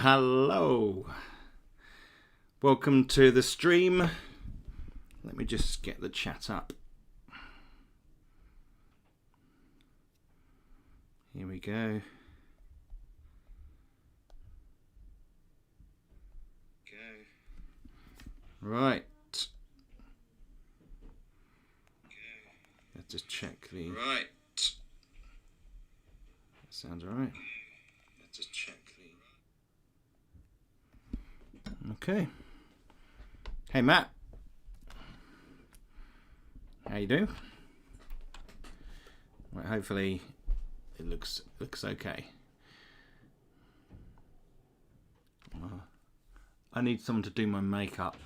Hello. Welcome to the stream. Let me just get the chat up. Here we go. Right. Let's just check the... Right. That sounds alright. Let's just check the... Okay. Hey, Matt. How you doing? Right, hopefully it looks okay. I need someone to do my makeup.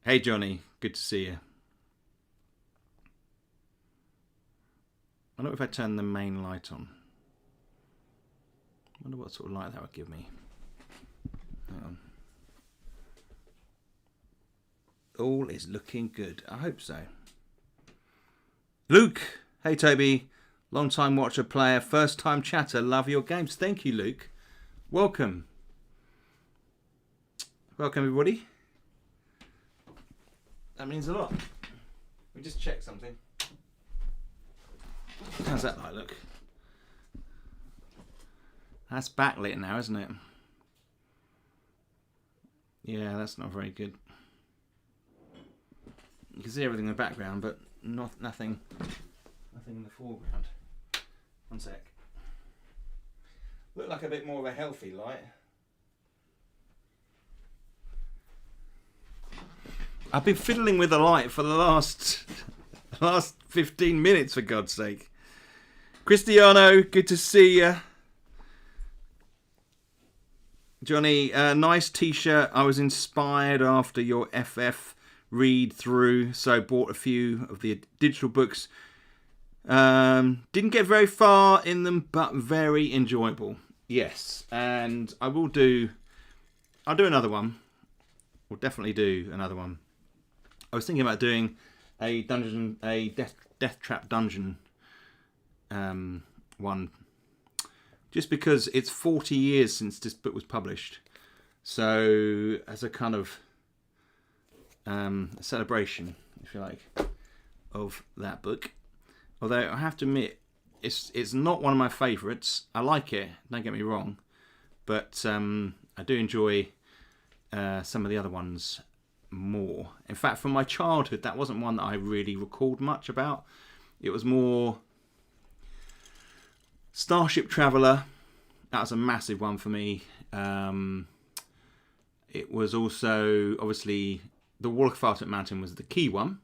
Hey Johnny, good to see you. I wonder if I turn the main light on. I wonder what sort of light that would give me. Hang on. All is looking good. I hope so. Luke, hey Toby. Long time watcher, player, first time chatter. Love your games. Thank you, Luke. Welcome. Welcome, everybody. That means a lot. We just check something. How's that light look? That's backlit now, isn't it? Yeah, that's not very good. You can see everything in the background, but nothing in the foreground. One sec. Look like a bit more of a healthy light. I've been fiddling with the light for the last 15 minutes, for God's sake. Cristiano, good to see you. Johnny, nice t-shirt. I was inspired after your FF read through, so bought a few of the digital books. Didn't get very far in them, but very enjoyable. Yes, and I'll do another one. We'll definitely do another one. I was thinking about doing a death trap dungeon one, just because it's 40 years since this book was published. So as a kind of a celebration, if you like, of that book. Although I have to admit, it's not one of my favourites. I like it, don't get me wrong, but I do enjoy some of the other ones more. In fact, from my childhood, that wasn't one that I really recalled much about. It was more Starship Traveller. That was a massive one for me. It was also, obviously, The Wall of Fartet Mountain was the key one.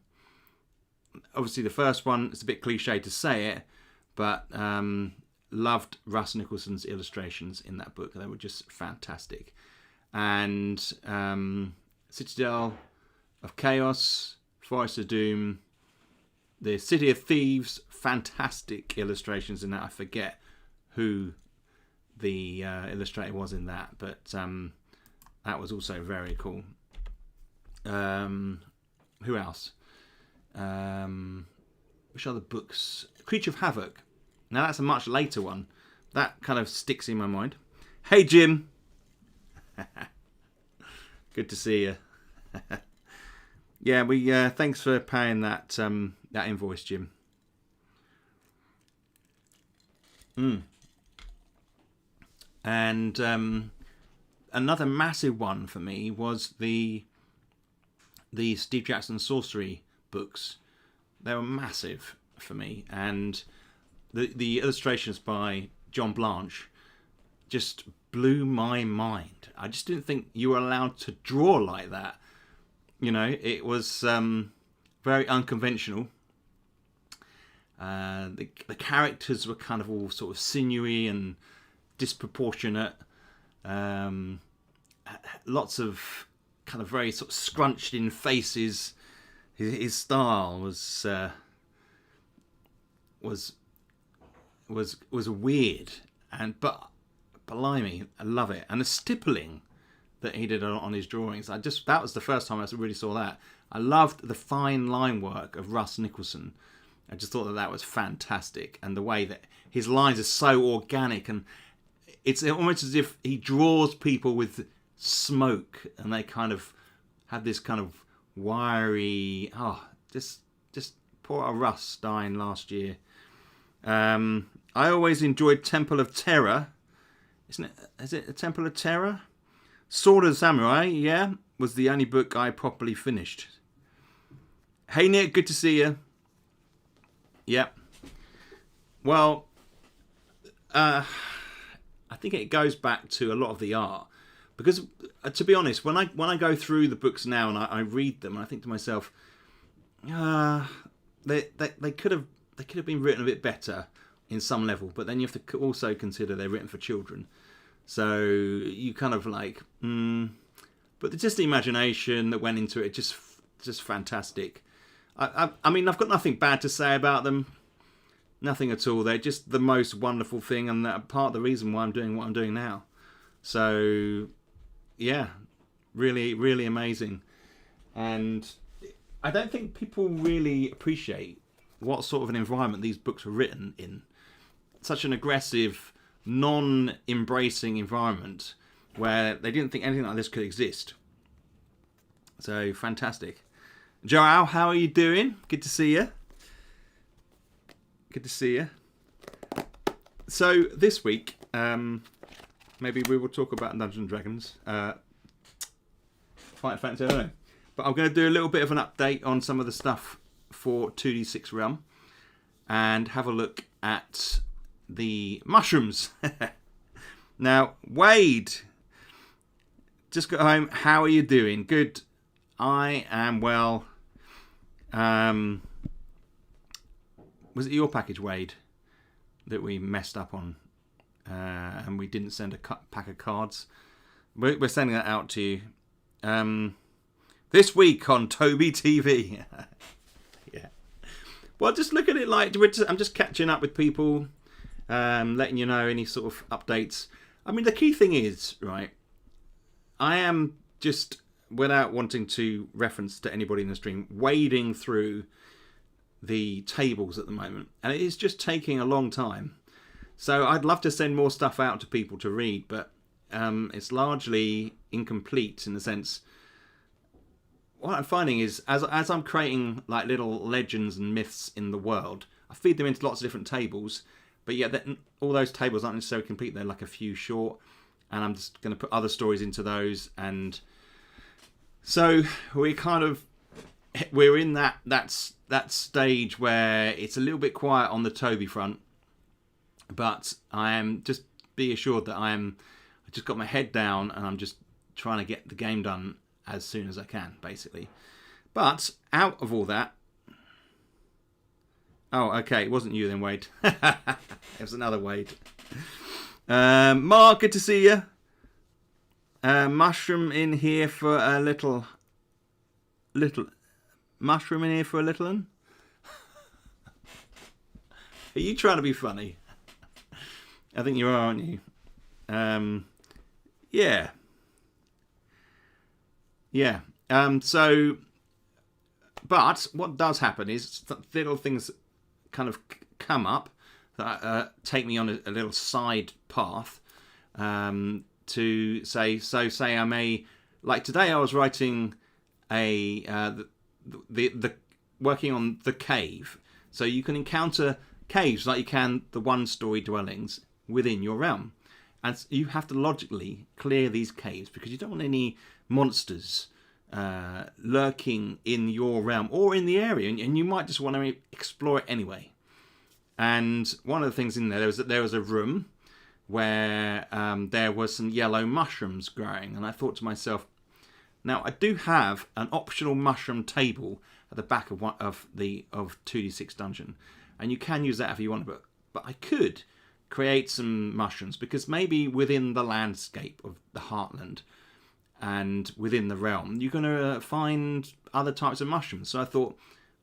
Obviously, the first one, it's a bit cliche to say it, but loved Russ Nicholson's illustrations in that book. They were just fantastic. And Citadel of Chaos, Forest of Doom, The City of Thieves, fantastic illustrations in that. I forget who the illustrator was in that, but that was also very cool. Who else? Which other books? Creature of Havoc. Now that's a much later one. That kind of sticks in my mind. Hey Jim. Good to see you. Yeah, we thanks for paying that invoice, Jim. And another massive one for me was the Steve Jackson Sorcery books. They were massive for me, and the illustrations by John Blanche just blew my mind. I just didn't think you were allowed to draw like that. You know, it was very unconventional. The characters were kind of all sort of sinewy and disproportionate. Lots of kind of very sort of scrunched in faces. His style was weird, but blimey, I love it. And the stippling that he did on his drawings, that was the first time I really saw that. I loved the fine line work of Russ Nicholson, I just thought that was fantastic, and the way that his lines are so organic, and it's almost as if he draws people with smoke, and they kind of have this kind of wiry. Just poor old Russ dying last year. I always enjoyed Temple of Terror. Isn't it? Is it a Temple of Terror? Sword of the Samurai, yeah, was the only book I properly finished. Hey Nick, good to see you. Yep. Well, I think it goes back to a lot of the art, because to be honest, when I go through the books now and I read them, I think to myself, they could have been written a bit better in some level, but then you have to also consider they're written for children. So you kind of like, but just the imagination that went into it, just fantastic. I mean, I've got nothing bad to say about them. Nothing at all. They're just the most wonderful thing, and that part of the reason why I'm doing what I'm doing now. So, yeah, really, really amazing. And I don't think people really appreciate what sort of an environment these books were written in. Such an aggressive, non-embracing environment where they didn't think anything like this could exist. So, fantastic. Joao, how are you doing? Good to see you. Good to see you. So, this week, maybe we will talk about Dungeons & Dragons. Final Fantasy, I don't know. But I'm going to do a little bit of an update on some of the stuff for 2D6 Realm and have a look at the mushrooms. Now, Wade, just got home. How are you doing? Good. I am well. Was it your package, Wade, that we messed up on and we didn't send a pack of cards? We're sending that out to you this week on Toby TV. Yeah. Well, just look at it like I'm just catching up with people, letting you know any sort of updates. I mean, the key thing is, right, I am just, without wanting to reference to anybody in the stream, wading through the tables at the moment, and it is just taking a long time. So I'd love to send more stuff out to people to read, but it's largely incomplete in the sense. What I'm finding is, as I'm creating like little legends and myths in the world, I feed them into lots of different tables, but yet all those tables aren't necessarily complete. They're like a few short, and I'm just going to put other stories into those, and so we're in that stage where it's a little bit quiet on the Toby front, but I am just be assured that I just got my head down and I'm just trying to get the game done as soon as I can, basically. But out of all that, oh, okay, it wasn't you then, Wade. It was another Wade. Mark, good to see you. Mushroom in here for a little mushroom in here for a little one. Are you trying to be funny? I think you are, aren't you? Yeah. Yeah. So, but what does happen is little things kind of come up that take me on a little side path to say I may, like today I was writing the working on the cave. So you can encounter caves like you can the one-story dwellings within your realm. And you have to logically clear these caves because you don't want any monsters lurking in your realm or in the area, and you might just want to explore it anyway. And one of the things in there was a room where there was some yellow mushrooms growing, and I thought to myself, now I do have an optional mushroom table at the back of 2D6 Dungeon, and you can use that if you want, but I could create some mushrooms, because maybe within the landscape of the Heartland and within the realm you're going to find other types of mushrooms. So I thought,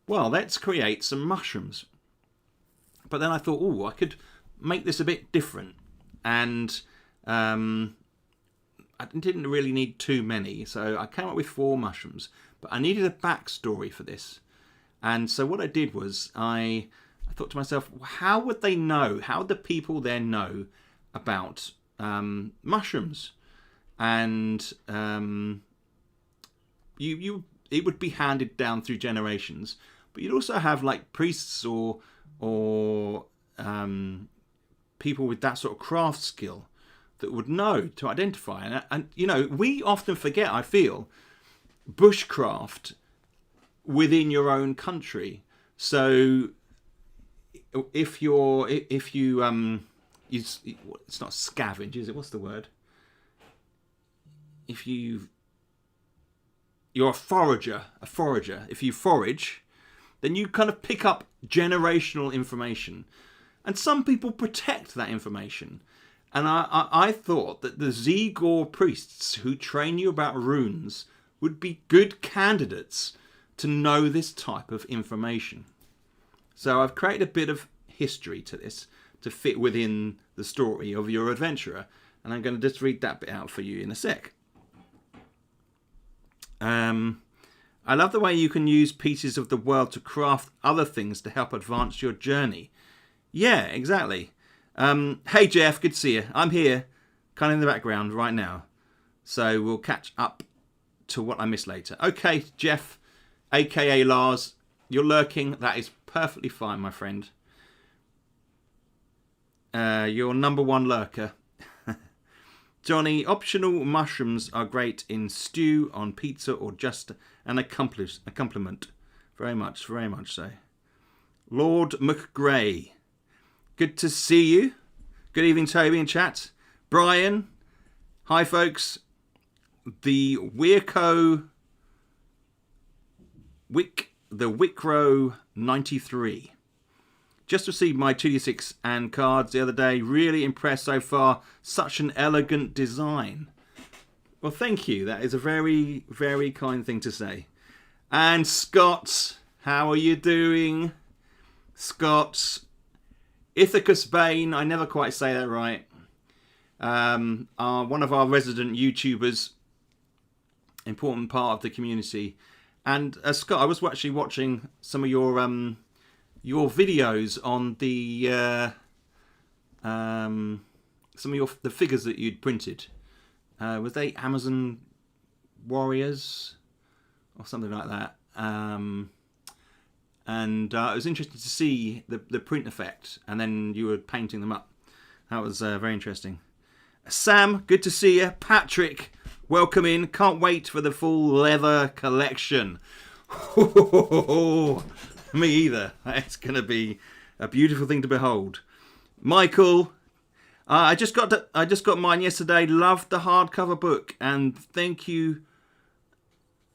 well, let's create some mushrooms. But then I thought, I could make this a bit different, and I didn't really need too many, so I came up with 4 mushrooms, but I needed a backstory for this. And so what I did was I thought to myself, how would they know? How would the people there know about mushrooms? And it would be handed down through generations, but you'd also have like priests or people with that sort of craft skill that would know to identify. And you know, we often forget, I feel, bushcraft within your own country. So if you it's not scavenge, is it? What's the word? If you're a forager. If you forage, then you kind of pick up generational information. And some people protect that information. And I thought that the Zegor priests who train you about runes would be good candidates to know this type of information. So I've created a bit of history to this to fit within the story of your adventurer. And I'm going to just read that bit out for you in a sec. I love the way you can use pieces of the world to craft other things to help advance your journey. Yeah, exactly. Hey Jeff, good to see you. I'm here, kind of in the background right now. So we'll catch up to what I missed later. Okay, Jeff, aka Lars, you're lurking. That is perfectly fine, my friend. You're number one lurker. Johnny, optional mushrooms are great in stew, on pizza, or just an accompaniment. Very much so. Lord McGray, good to see you. Good evening, Toby in chat. Brian, hi folks. The Wickrow 93. Just received my 2d6 and cards the other day. Really impressed so far. Such an elegant design. Well, thank you. That is a very, very kind thing to say. And Scott, how are you doing? Scott, Ithacus Bane, I never quite say that right. One of our resident YouTubers, important part of the community. And Scott, I was actually watching some of your videos on the some of the figures that you'd printed. Was they Amazon Warriors or something like that? And it was interesting to see the print effect, and then you were painting them up. That was very interesting. Sam, good to see you. Patrick, welcome in. Can't wait for the full leather collection. Me either. It's going to be a beautiful thing to behold. Michael, I just got mine yesterday. Loved the hardcover book, and thank you.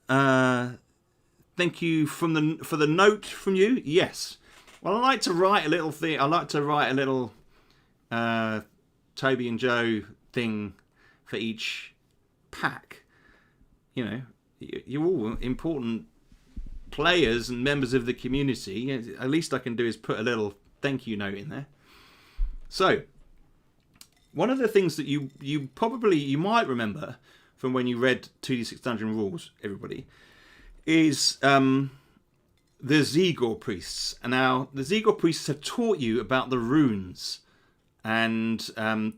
Thank you for the note from you. Yes. Well, I like to write a little thing. I like to write a little Toby and Joe thing for each pack. You know, you're all important players and members of the community. At least I can do is put a little thank you note in there. So, one of the things that you might remember from when you read 2d6 Dungeon Rules, everybody, is the Zegor priests. And now, the Zegor priests have taught you about the runes and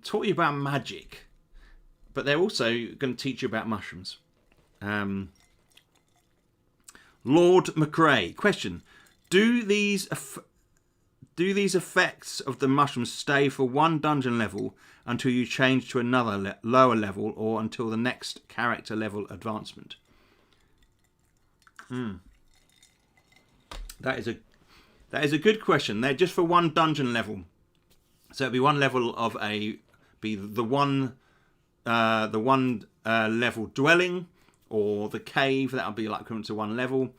taught you about magic, but they're also going to teach you about mushrooms. Lord McRae, question: Do these effects of the mushrooms stay for one dungeon level until you change to another lower level, or until the next character level advancement? That is a good question. They're just for one dungeon level, so it'd be one level of the one level dwelling, or the cave. That'll be like equivalent to one level.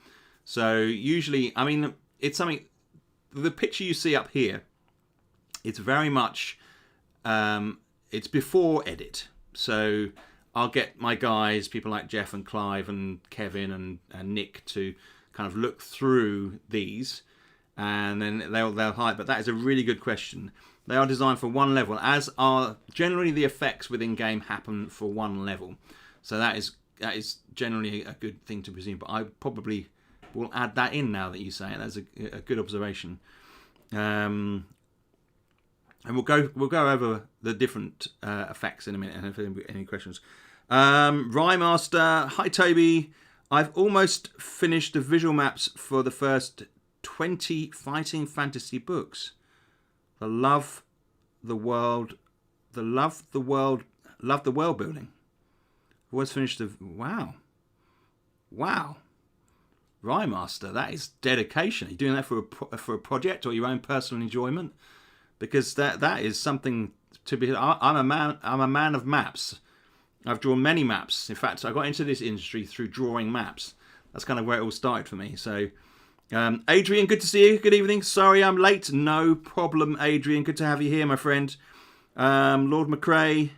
So usually, I mean, it's something. The picture you see up here, it's very much, it's before edit. So I'll get my guys, people like Jeff and Clive and Kevin and Nick, to kind of look through these, and then they'll hide. But that is a really good question. They are designed for one level, as are generally the effects within game happen for one level. So that is generally a good thing to presume. But I probably will add that in now that you say it. That's a good observation. And we'll go over the different effects in a minute, and if there are any questions. Rymaster, hi Toby. I've almost finished the visual maps for the first 20 fighting fantasy books. Love the world building. Always finished the wow. Rymaster, that is dedication. Are you doing that for a project or your own personal enjoyment? Because that is something to be. I'm a man of maps. I've drawn many maps. In fact, I got into this industry through drawing maps. That's kind of where it all started for me. So, Adrian, good to see you. Good evening. Sorry I'm late. No problem, Adrian. Good to have you here, my friend. Lord McRae,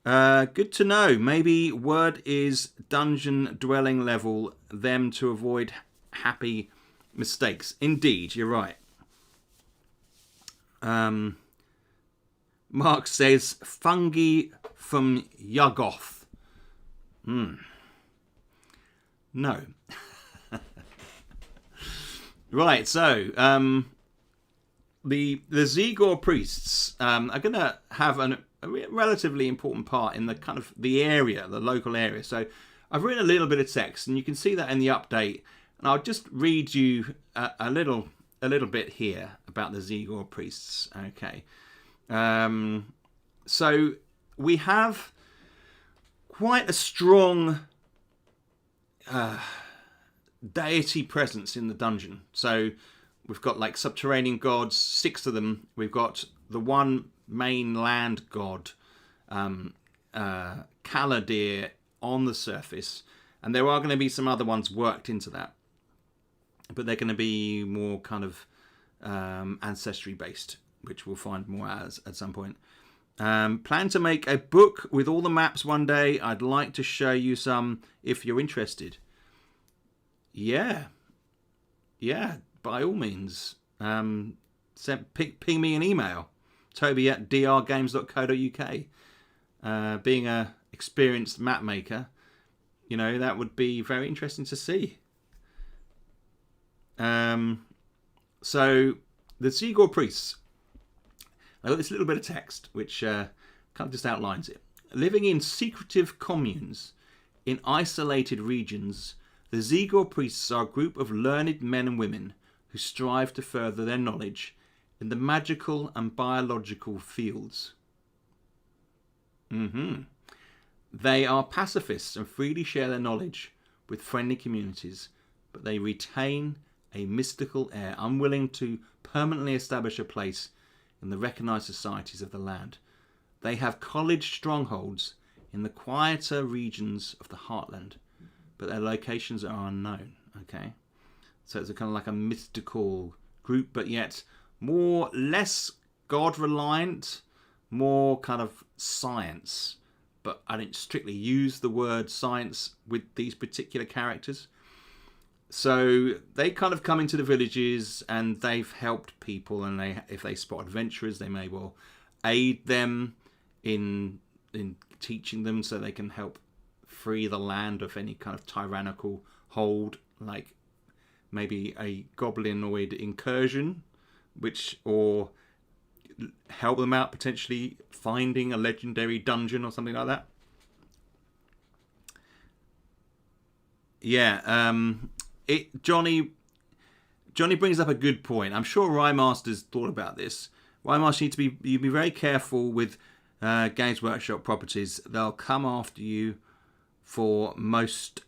good to know. Maybe word is dungeon dwelling level, them to avoid happy mistakes. Indeed, you're right. Mark says fungi from Yuggoth. No. Right, so the Zegor priests are going to have a relatively important part in the kind of the area, the local area. So I've written a little bit of text, and you can see that in the update. And I'll just read you a little bit here about the Zegor priests. Okay. So we have quite a strong deity presence in the dungeon. So we've got like subterranean gods, 6 of them. We've got the one main land god, Kaladir, on the surface. And there are going to be some other ones worked into that. But they're going to be more kind of ancestry based, which we'll find more at some point. Plan to make a book with all the maps one day. I'd like to show you some if you're interested. Yeah, by all means. Ping me an email, toby@drgames.co.uk. Being a experienced map maker, that would be very interesting to see. So the Zegor priests, I got this little bit of text which kind of just outlines it. Living in secretive communes in isolated regions, the Zegor priests are a group of learned men and women who strive to further their knowledge in the magical and biological fields. They are pacifists and freely share their knowledge with friendly communities, but they retain a mystical air, unwilling to permanently establish a place in the recognised societies of the land. They have college strongholds in the quieter regions of the heartland, but their locations are unknown. Okay, so it's a kind of like a mystical group, but yet less God reliant, more kind of science. But I didn't strictly use the word science with these particular characters. So they kind of come into the villages and they've helped people, and if they spot adventurers, they may well aid them in teaching them so they can help free the land of any kind of tyrannical hold, like maybe a goblinoid incursion, or help them out potentially finding a legendary dungeon or something like that. Yeah, Johnny brings up a good point. I'm sure Rymaster's thought about this. Rymaster, you be very careful with Games Workshop properties. They'll come after you for most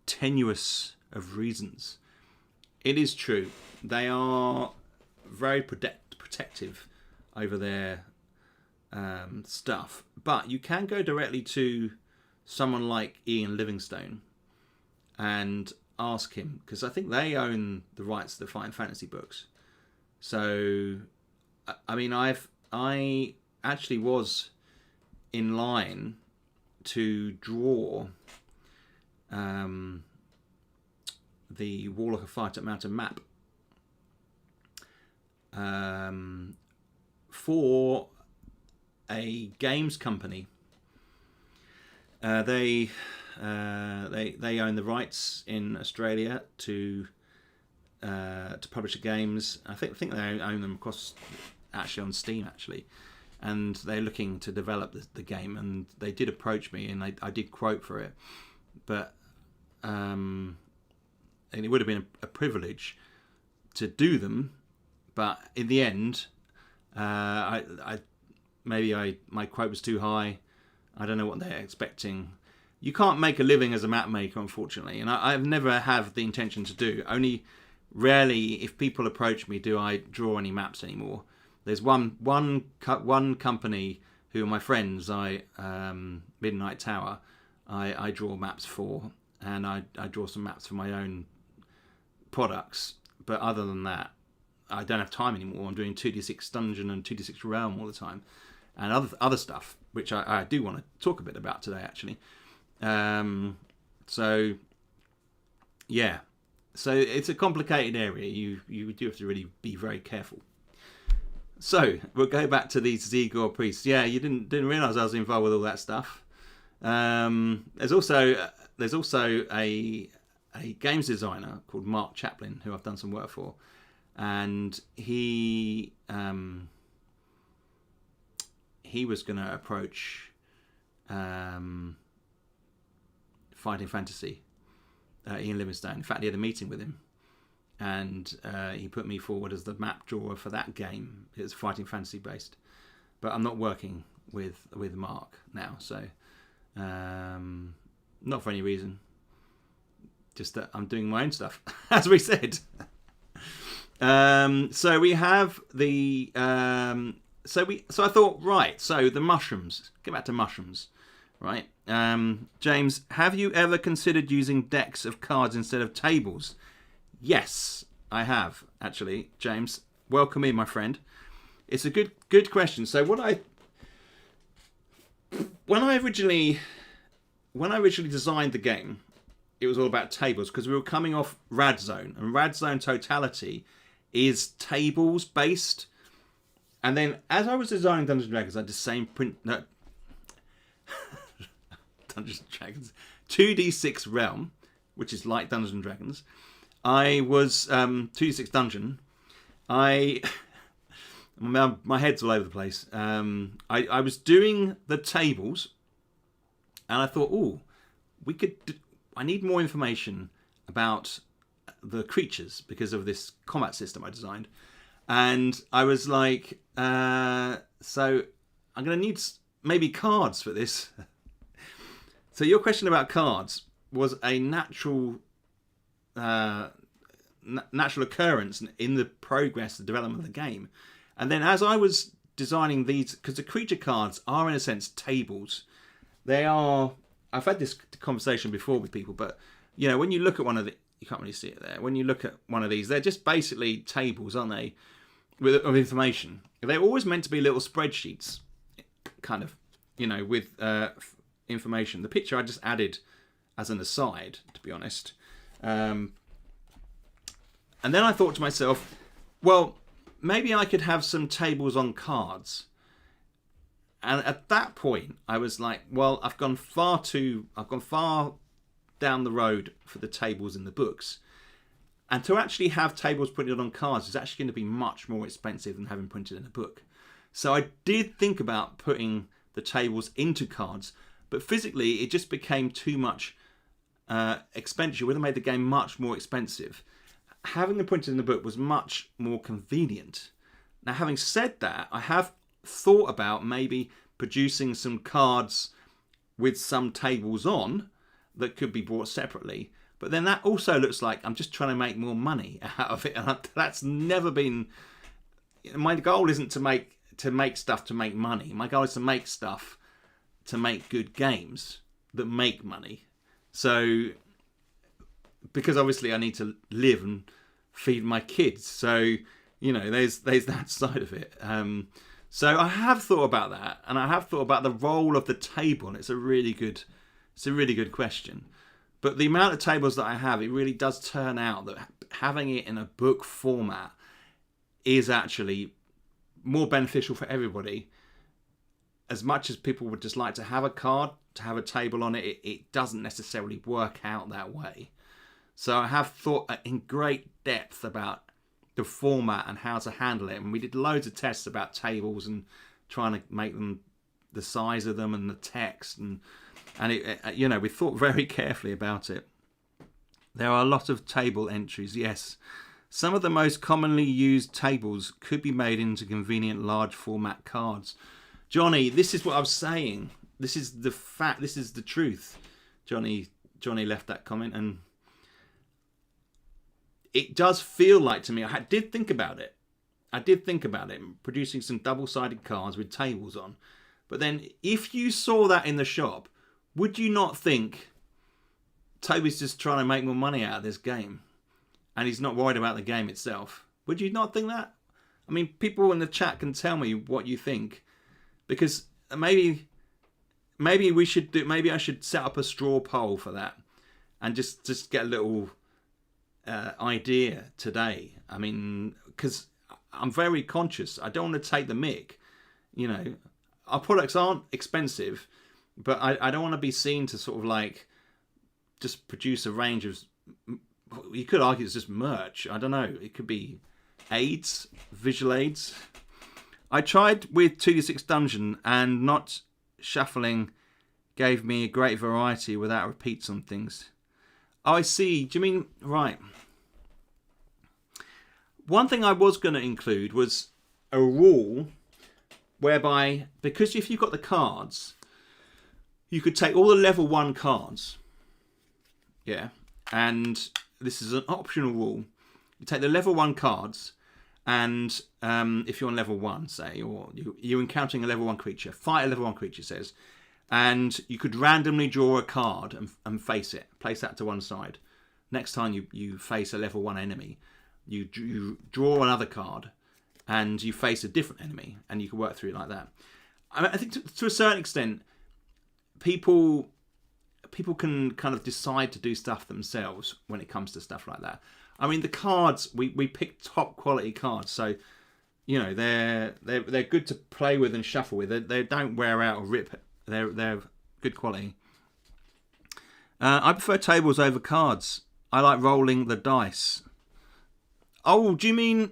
tenuous of reasons. It is true. They are very protective over their stuff. But you can go directly to someone like Ian Livingstone and ask him, because I think they own the rights to the Fighting Fantasy books. So, I mean, I actually was in line to draw the Warlock of Firetept Mountain map for a games company. They own the rights in Australia to to Publisher Games. I think they own them across, actually on Steam actually, and they're looking to develop the game. And they did approach me, and I did quote for it, but and it would have been a privilege to do them, but in the end, my quote was too high. I don't know what they're expecting. You can't make a living as a map maker, unfortunately, and I've never have the intention to do. Only rarely, if people approach me, do I draw any maps anymore. There's one company who are my friends. Midnight Tower. I draw maps for, and I draw some maps for my own products. But other than that, I don't have time anymore. I'm doing 2D6 Dungeon and 2D6 Realm all the time, and other stuff, which I do want to talk a bit about today, actually. So yeah, so it's a complicated area. You do have to really be very careful. So we'll go back to these Zegor priests. Yeah, you didn't realise I was involved with all that stuff. There's also a games designer called Mark Chaplin who I've done some work for, and he was going to approach Fighting Fantasy, Ian Livingstone. In fact, he had a meeting with him, and he put me forward as the map drawer for that game. It's Fighting Fantasy based, but I'm not working with Mark now, so not for any reason, just that I'm doing my own stuff, as we said. So we have the so I thought, right, so the mushrooms. Get back to mushrooms, right? James, have you ever considered using decks of cards instead of tables? Yes, I have, actually, James. Welcome in, my friend. It's a good question. So when I originally designed the game, it was all about tables, because we were coming off Radzone, and Radzone Totality is tables based. And then as I was designing Dungeons & Dragons, I did the same Dungeons & Dragons 2D6 Realm, which is like Dungeons & Dragons. I was 2D6 Dungeon. My head's all over the place. I was doing the tables, and I thought, I need more information about the creatures because of this combat system I designed. And I was like, so I'm going to need maybe cards for this. So your question about cards was a natural occurrence in the the development of the game. And then as I was designing these, because the creature cards are in a sense tables. They are, I've had this conversation before with people, but you know, when you look at one of the, you can't really see it there. When you look at one of these, they're just basically tables, aren't they, of information. They're always meant to be little spreadsheets, kind of, you know, with information. The picture I just added as an aside, to be honest. And then I thought to myself, well, maybe I could have some tables on cards. And at that point, I was like, well, I've gone far down the road for the tables in the books. And to actually have tables printed on cards is actually going to be much more expensive than having printed in a book. So I did think about putting the tables into cards, but physically it just became too much expenditure. It would have made the game much more expensive. Having them printed in the book was much more convenient. Now, having said that, I have thought about maybe producing some cards with some tables on that could be bought separately. But then that also looks like I'm just trying to make more money out of it. And that's never been... My goal isn't to make stuff to make money. My goal is to make stuff to make good games that make money. So, because obviously I need to live and feed my kids. So, you know, there's that side of it. So I have thought about that, and I have thought about the role of the table, and it's a really good question. But the amount of tables that I have, it really does turn out that having it in a book format is actually more beneficial for everybody. As much as people would just like to have a card, to have a table on it, it doesn't necessarily work out that way. So I have thought in great depth about the format and how to handle it. And we did loads of tests about tables and trying to make them the size of them and the text. And we thought very carefully about it. There are a lot of table entries, yes. Some of the most commonly used tables could be made into convenient large format cards. Johnny, this is what I was saying. This is the fact. This is the truth. Johnny left that comment, and it does feel like to me. I did think about it. Producing some double-sided cards with tables on. But then, if you saw that in the shop, would you not think Toby's just trying to make more money out of this game, and he's not worried about the game itself? Would you not think that? I mean, people in the chat can tell me what you think, because maybe we should do. Maybe I should set up a straw poll for that, and just get a little idea today. I mean, because I'm very conscious. I don't want to take the mick. You know, our products aren't expensive, but I don't want to be seen to sort of like just produce a range of. You could argue it's just merch. I don't know. It could be aids, visual aids. I tried with 2d6 Dungeon, and not shuffling gave me a great variety without repeats on things. Oh, I see. Do you mean... Right. One thing I was going to include was a rule whereby, because if you've got the cards, you could take all the level 1 cards. Yeah. And this is an optional rule. You take the level 1 cards, and if you're on level 1, say, or you're encountering a level 1 creature, fight a level 1 creature, says, and you could randomly draw a card and face it, place that to one side. Next time you face a level 1 enemy, you draw another card and you face a different enemy, and you can work through it like that. I think to a certain extent, people can kind of decide to do stuff themselves when it comes to stuff like that. I mean, the cards, we pick top quality cards, so you know they're good to play with and shuffle with. They don't wear out or rip. They're good quality. I prefer tables over cards. I like rolling the dice. Oh, do you mean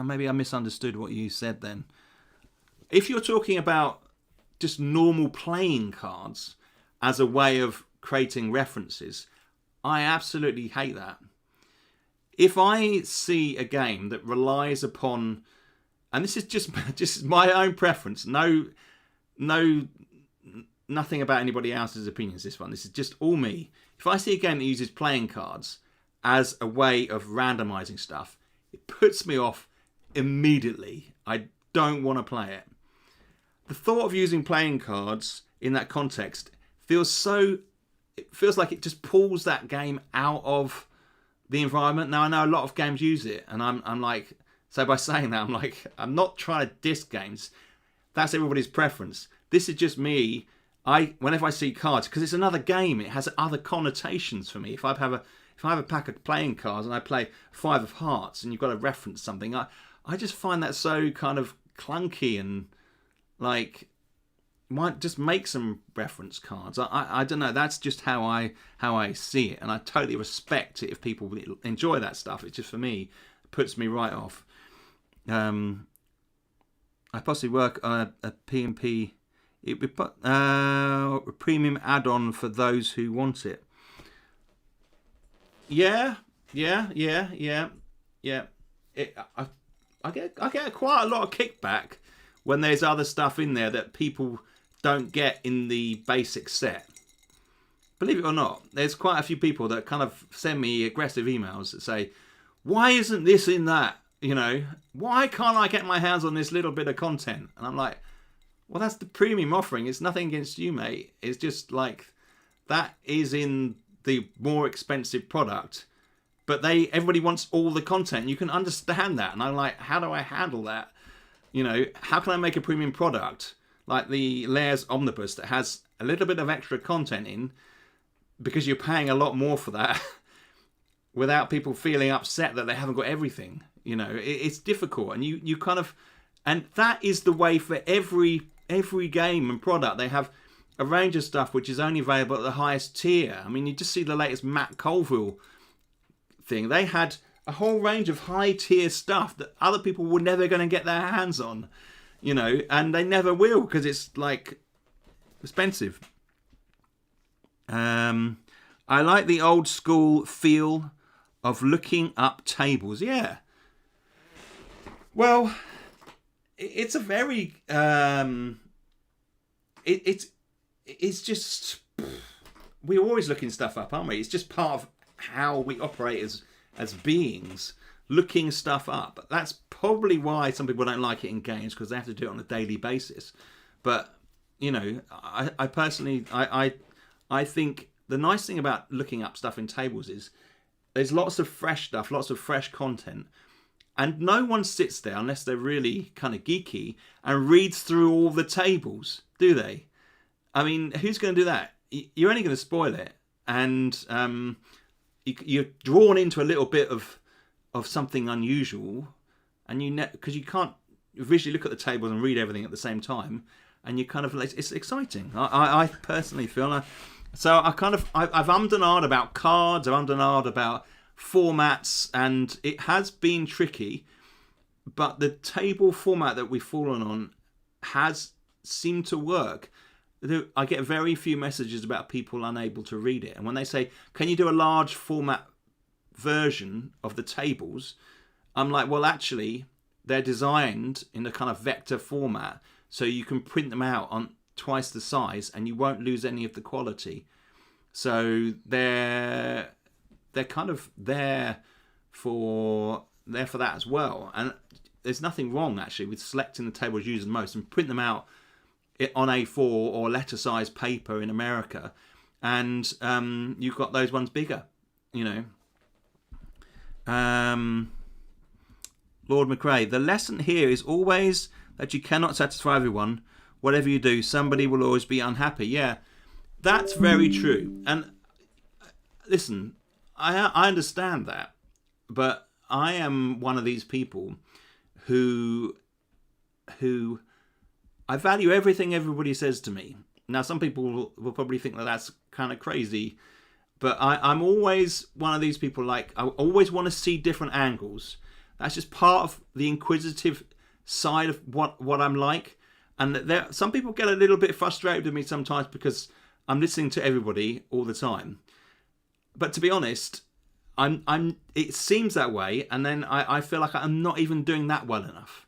maybe I misunderstood what you said then. If you're talking about just normal playing cards as a way of creating references, I absolutely hate that. If I see a game that relies upon, and this is just my own preference, nothing about anybody else's opinions, this is just all me. If I see a game that uses playing cards as a way of randomizing stuff, it puts me off immediately. I don't want to play it. The thought of using playing cards in that context feels like it just pulls that game out of the environment. Now, I know a lot of games use it, and I'm like, so by saying that, I'm like, I'm not trying to diss games. That's everybody's preference. This is just me. Whenever I see cards, because it's another game, it has other connotations for me. If I have a pack of playing cards and I play 5 of hearts, and you've got to reference something, I just find that so kind of clunky, and like, might just make some reference cards. I don't know. That's just how I see it, and I totally respect it if people enjoy that stuff. It's just, for me, it puts me right off. I possibly work on a P&P. It would put a premium add-on for those who want it. Yeah. I get quite a lot of kickback when there's other stuff in there that people don't get in the basic set. Believe it or not, there's quite a few people that kind of send me aggressive emails that say, why isn't this in that? You know, why can't I get my hands on this little bit of content? And I'm like, well, that's the premium offering. It's nothing against you, mate. It's just like, that is in the more expensive product. But everybody wants all the content. You can understand that. And I'm like, how do I handle that? You know, how can I make a premium product like the Layers Omnibus that has a little bit of extra content in, because you're paying a lot more for that, without people feeling upset that they haven't got everything? You know, it's difficult, and you kind of, and that is the way for every game and product. They have a range of stuff which is only available at the highest tier. I mean, you just see the latest Matt Colville thing. They had a whole range of high tier stuff that other people were never going to get their hands on, you know, and they never will because it's like expensive. I like the old school feel of looking up tables. Yeah. Well, it's a very it's just, we're always looking stuff up, aren't we? It's just part of how we operate as beings, looking stuff up. That's probably why some people don't like it in games, because they have to do it on a daily basis. But you know, I personally I think the nice thing about looking up stuff in tables is there's lots of fresh stuff, lots of fresh content. And no one sits there, unless they're really kind of geeky, and reads through all the tables, do they? I mean, who's going to do that? You're only going to spoil it. And you're drawn into a little bit of something unusual. And because you can't visually look at the tables and read everything at the same time. And you kind of, it's exciting. I personally feel. So I've ummed and ahed about cards. I've ummed and ahed about formats, and it has been tricky, but the table format that we've fallen on has seemed to work. I get very few messages about people unable to read it, and when they say, can you do a large format version of the tables, I'm like, well, actually they're designed in a kind of vector format, so you can print them out on twice the size and you won't lose any of the quality. So they're kind of there for that as well. And there's nothing wrong actually with selecting the tables used the most and print them out on A4 or letter size paper in America, and you've got those ones bigger, you know. Lord McRae, the lesson here is always that you cannot satisfy everyone. Whatever you do, somebody will always be unhappy. Yeah, that's very true. And listen, I understand that, but I am one of these people who I value everything everybody says to me. Now, some people will probably think that that's kind of crazy, but I'm always one of these people, like, I always want to see different angles. That's just part of the inquisitive side of what I'm like. And some people get a little bit frustrated with me sometimes because I'm listening to everybody all the time. But to be honest, it seems that way, and then I feel like I'm not even doing that well enough.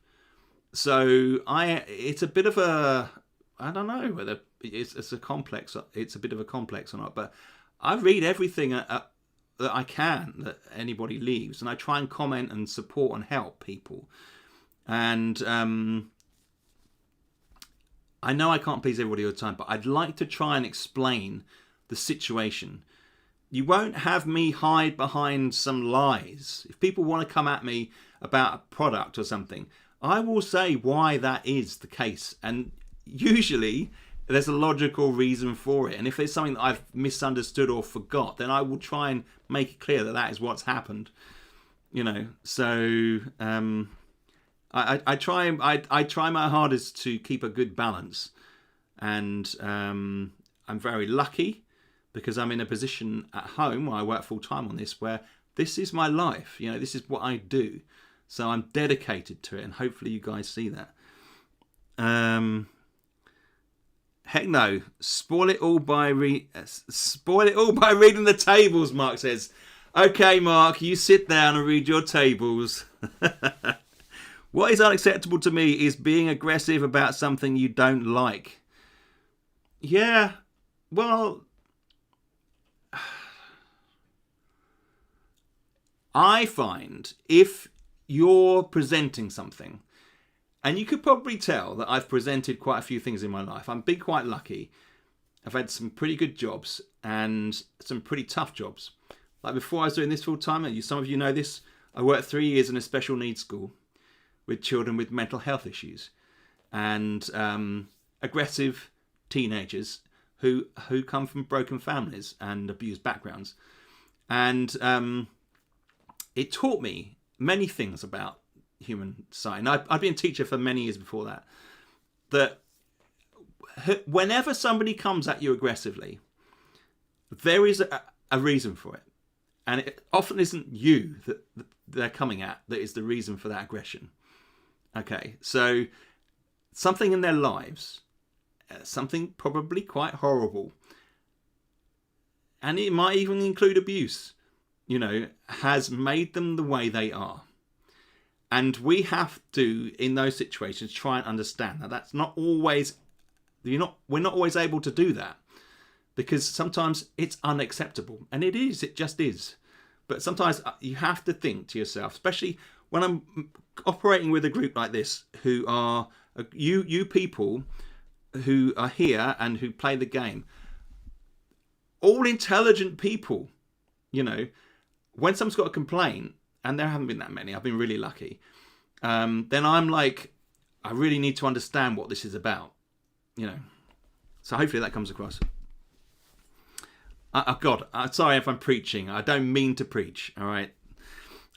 So it's a bit of a, I don't know whether it's a complex. It's a bit of a complex or not. But I read everything that I can that anybody leaves, and I try and comment and support and help people. And I know I can't please everybody all the time, but I'd like to try and explain the situation. You won't have me hide behind some lies. If people want to come at me about a product or something, I will say why that is the case. And usually there's a logical reason for it. And if there's something that I've misunderstood or forgot, then I will try and make it clear that that is what's happened. You know, so I try my hardest to keep a good balance. And I'm very lucky, because I'm in a position at home where I work full time on this, where this is my life. You know, this is what I do. So I'm dedicated to it, and hopefully you guys see that. Heck no, spoil it all by reading the tables, Mark says. Okay, Mark, you sit down and read your tables. What is unacceptable to me is being aggressive about something you don't like. Yeah, well, I find if you're presenting something, and you could probably tell that I've presented quite a few things in my life. I've been quite lucky. I've had some pretty good jobs and some pretty tough jobs. Like before I was doing this full time, some of you know this, I worked 3 years in a special needs school with children with mental health issues and aggressive teenagers who come from broken families and abused backgrounds. And it taught me many things about human society. And I'd been a teacher for many years before that. That whenever somebody comes at you aggressively, there is a reason for it. And it often isn't you that they're coming at that is the reason for that aggression. Okay, so something in their lives, something probably quite horrible, and it might even include abuse, has made them the way they are. And we have to, in those situations, try and understand that that's not always, we're not always able to do that, because sometimes it's unacceptable, and it just is. But sometimes you have to think to yourself, especially when I'm operating with a group like this, who are you people who are here and who play the game, all intelligent people, when someone's got a complaint, and there haven't been that many, I've been really lucky, then I'm like, I really need to understand what this is about, So hopefully that comes across. God, sorry if I'm preaching. I don't mean to preach, all right?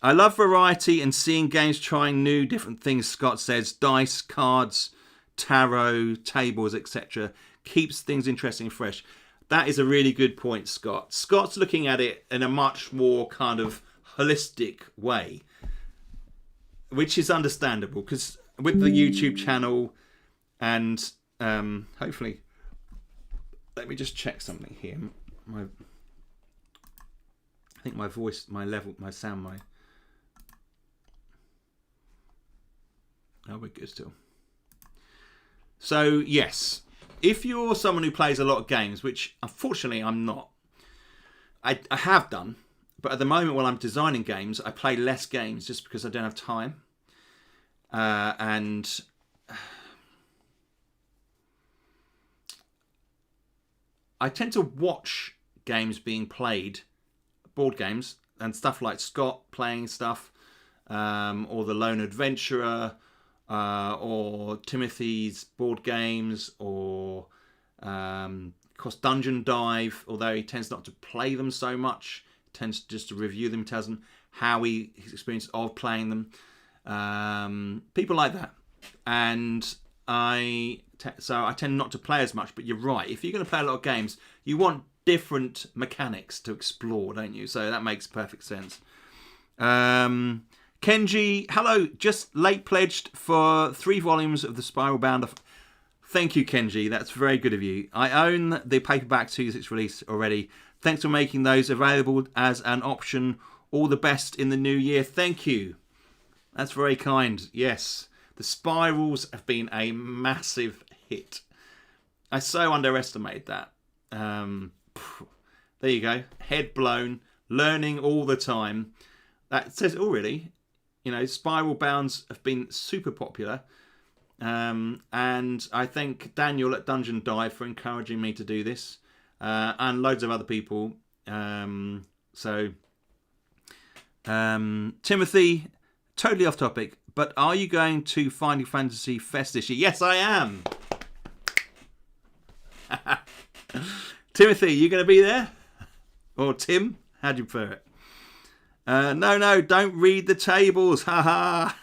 I love variety and seeing games trying new, different things, Scott says. Dice, cards, tarot, tables, etc. Keeps things interesting and fresh. That is a really good point, Scott. Scott's looking at it in a much more kind of holistic way, which is understandable, because with the YouTube channel and hopefully, let me just check something here. I think my voice, my level, my sound, oh, we're good still. So yes, if you're someone who plays a lot of games, which unfortunately I'm not, I have done, but at the moment when I'm designing games, I play less games just because I don't have time. And I tend to watch games being played, board games, and stuff like Scott playing stuff, or The Lone Adventurer, or Timothy's board games, or of course Dungeon Dive, although he tends not to play them so much, tends just to review them, tells them how his experience of playing them, people like that. And so I tend not to play as much, but you're right, if you're going to play a lot of games, you want different mechanics to explore, don't you? So that makes perfect sense. Kenji, hello, just late pledged for 3 volumes of the Spiral Bound. Thank you, Kenji, that's very good of you. I own the paperback to its release already. Thanks for making those available as an option. All the best in the new year. Thank you. That's very kind. Yes, the Spirals have been a massive hit. I so underestimated that. There you go. Head blown. Learning all the time. That says it all, really. Spiral Bounds have been super popular. And I thank Daniel at Dungeon Dive for encouraging me to do this. And loads of other people. Timothy, totally off topic, but are you going to Final Fantasy Fest this year? Yes, I am. Timothy, you going to be there? Or Tim? How do you prefer it? No, don't read the tables. Ha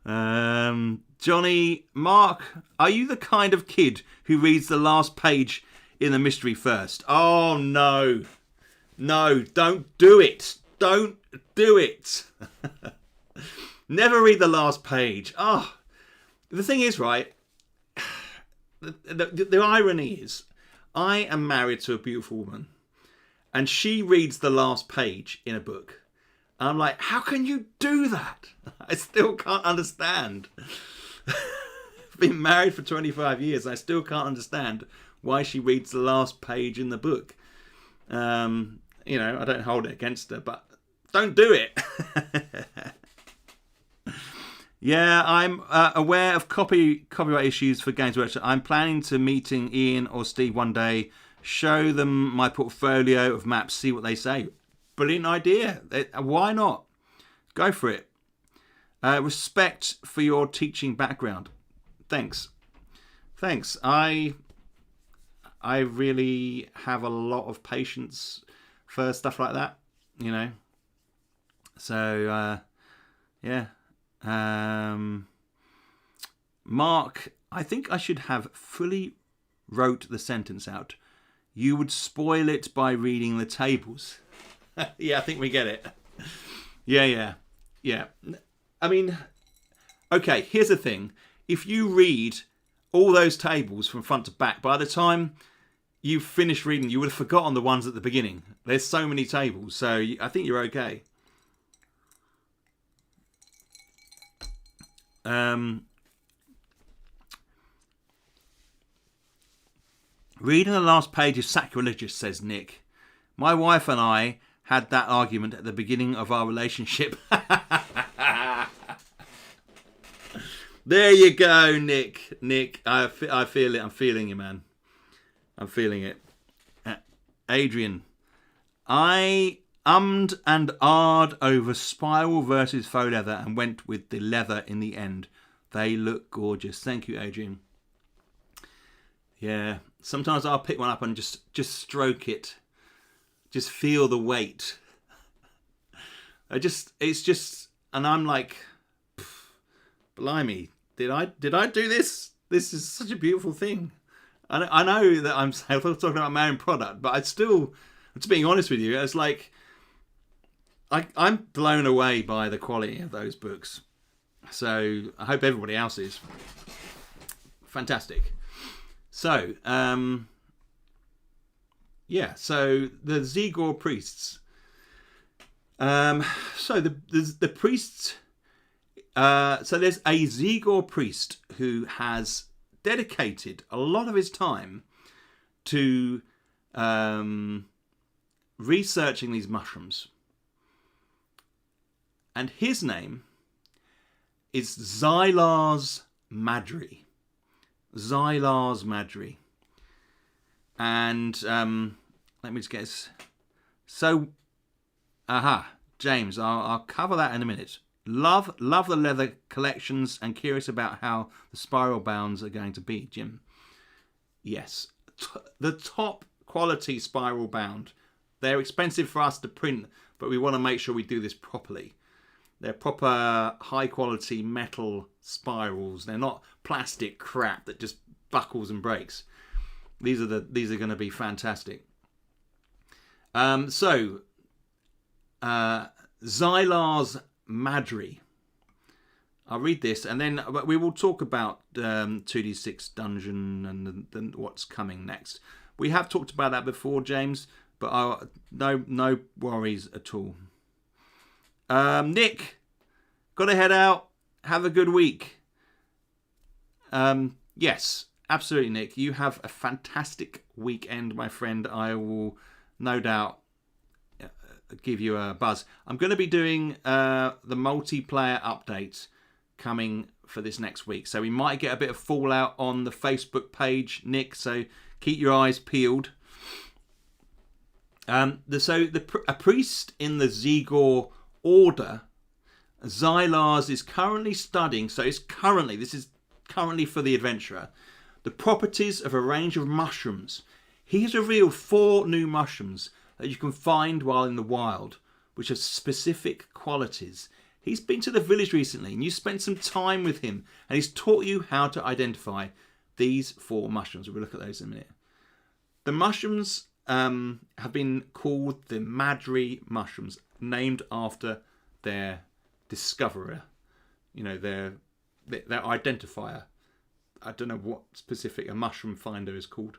ha. Johnny, Mark, are you the kind of kid who reads the last page in the mystery first? Oh, no. No, don't do it. Don't do it. Never read the last page. Oh, the thing is, right, the irony is, I am married to a beautiful woman, and she reads the last page in a book. And I'm like, how can you do that? I still can't understand. I've been married for 25 years, and I still can't understand why she reads the last page in the book. I don't hold it against her, but don't do it. Yeah, I'm aware of copyright issues for Games Workshop. I'm planning to meeting Ian or Steve one day, show them my portfolio of maps, see what they say. Brilliant idea. Why not? Go for it. Respect for your teaching background. Thanks. I really have a lot of patience for stuff like that, So, yeah. Mark, I think I should have fully wrote the sentence out. You would spoil it by reading the tables. Yeah, I think we get it. Yeah. I mean, okay, here's the thing. If you read all those tables from front to back, by the time you've finished reading, you would have forgotten the ones at the beginning. There's so many tables, so I think you're okay. Reading the last page is sacrilegious, says Nick. My wife and I had that argument at the beginning of our relationship. There you go, Nick. I feel it. I'm feeling you, man. I'm feeling it. Adrian, I ummed and ahed over spiral versus faux leather and went with the leather in the end. They look gorgeous. Thank you, Adrian. Yeah, sometimes I'll pick one up and just stroke it. Just feel the weight. It's just, and I'm like, blimey, did I do this? This is such a beautiful thing. I know that I'm talking about my own product, but to being honest with you, it's like, I'm blown away by the quality of those books. So I hope everybody else is. Fantastic. So, so the Zegor priests. So the priests. So there's a Zegor priest who has dedicated a lot of his time to researching these mushrooms. And his name is Szilárd Madry. Szilárd Madry. And let me just guess. So, James, I'll cover that in a minute. Love the leather collections and curious about how the spiral bounds are going to be, Jim. Yes, the top quality spiral bound. They're expensive for us to print, but we want to make sure we do this properly. They're proper high quality metal spirals. They're not plastic crap that just buckles and breaks. These are going to be fantastic. Szilárd Madry. I'll read this and then we will talk about 2D6 Dungeon and what's coming next. We have talked about that before, James, but no worries at all. Nick, got to head out. Have a good week. Yes, absolutely, Nick. You have a fantastic weekend, my friend. I will no doubt give you a buzz. I'm going to be doing the multiplayer update coming for this next week. So we might get a bit of fallout on the Facebook page, Nick. So keep your eyes peeled. A priest in the Zegor order, Szilárd, is currently studying. So this is currently for the adventurer, the properties of a range of mushrooms. He has revealed 4 new mushrooms that you can find while in the wild, which have specific qualities. He's been to the village recently, and you spent some time with him, and he's taught you how to identify these 4 mushrooms. We'll look at those in a minute. The mushrooms have been called the Madry mushrooms, named after their discoverer. You know, their identifier. I don't know what specific a mushroom finder is called.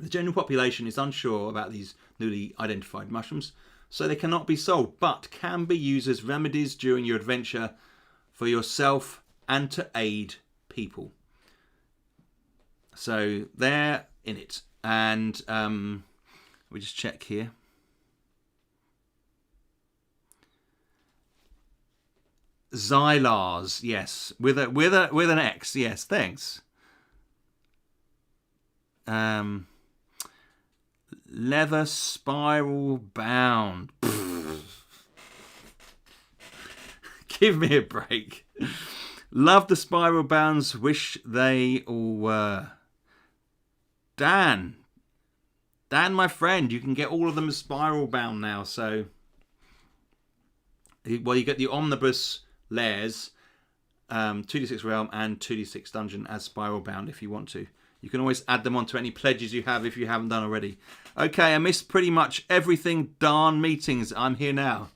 The general population is unsure about these newly identified mushrooms, so they cannot be sold, but can be used as remedies during your adventure for yourself and to aid people. So they're in it. And we just check here. Szilárd, yes, with an X, yes, thanks. Leather spiral bound. Give me a break. Love the spiral bounds. Wish they all were. Dan, my friend, you can get all of them spiral bound now. So, well, you get the omnibus layers, 2d6 Realm and 2d6 Dungeon as Spiral Bound if you want to. You can always add them onto any pledges you have if you haven't done already. Okay, I missed pretty much everything. Darn meetings. I'm here now.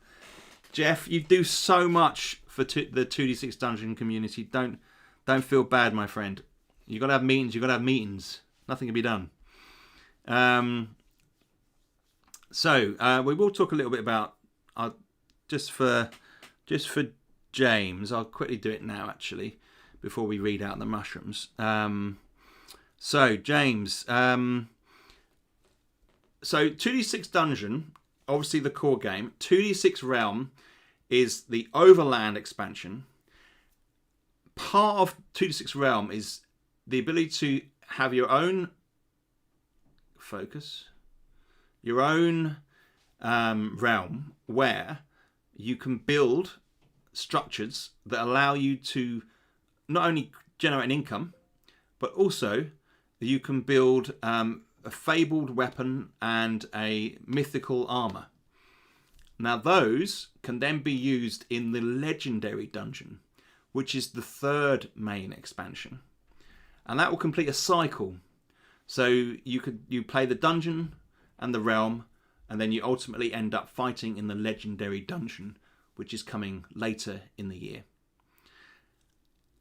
Jeff, you do so much for the 2d6 Dungeon community. Don't feel bad, my friend. You got to have meetings. You got to have meetings. Nothing can be done. So we will talk a little bit about just for James. I'll quickly do it now, actually, before we read out the mushrooms. So James, so 2d6 Dungeon, obviously the core game. 2d6 Realm is the Overland expansion. Part of 2d6 Realm is the ability to have your own focus, your own realm where you can build structures that allow you to not only generate an income, but also you can build a fabled weapon and a mythical armor. Now those can then be used in the Legendary Dungeon, which is the third main expansion. And that will complete a cycle. So you play the dungeon and the realm, and then you ultimately end up fighting in the Legendary Dungeon, which is coming later in the year.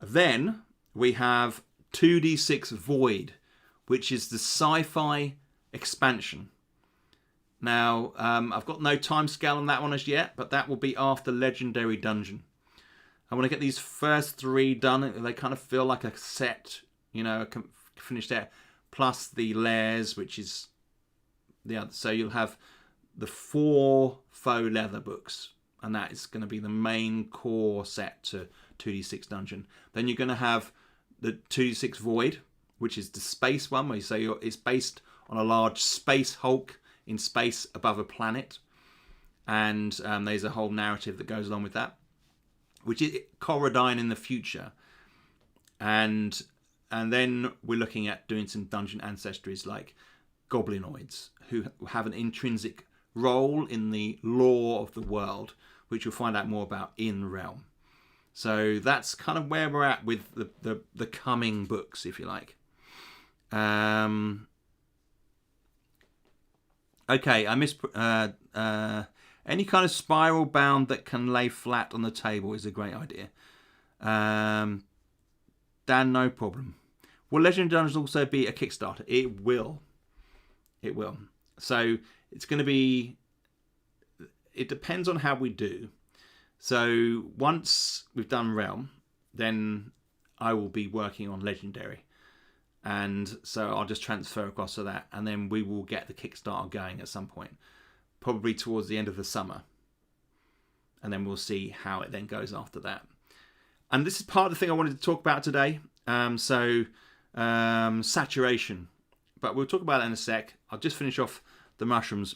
Then we have 2d6 Void, which is the sci-fi expansion. Now, I've got no time scale on that one as yet, but that will be after Legendary Dungeon. I want to get these first three done. They kind of feel like a set, a finished set, plus the layers, which is the other. So you'll have the 4 faux leather books, and that is going to be the main core set to 2d6 Dungeon. Then you're going to have the 2d6 Void, which is the space one, where you say it's based on a large space hulk in space above a planet, and there's a whole narrative that goes along with that, which is Corradine in the future, and then we're looking at doing some dungeon ancestries like goblinoids, who have an intrinsic role in the lore of the world, which you'll find out more about in Realm. So that's kind of where we're at with the coming books, if you like. Okay, I missed any kind of spiral bound that can lay flat on the table is a great idea. Dan, no problem. Will Legendary Dungeons also be a Kickstarter? It will. It will. So it's going to be... It depends on how we do. So once we've done Realm, then I will be working on Legendary. And so I'll just transfer across to that, and then we will get the Kickstarter going at some point, probably towards the end of the summer. And then we'll see how it then goes after that. And this is part of the thing I wanted to talk about today. Saturation. But we'll talk about that in a sec. I'll just finish off the mushrooms.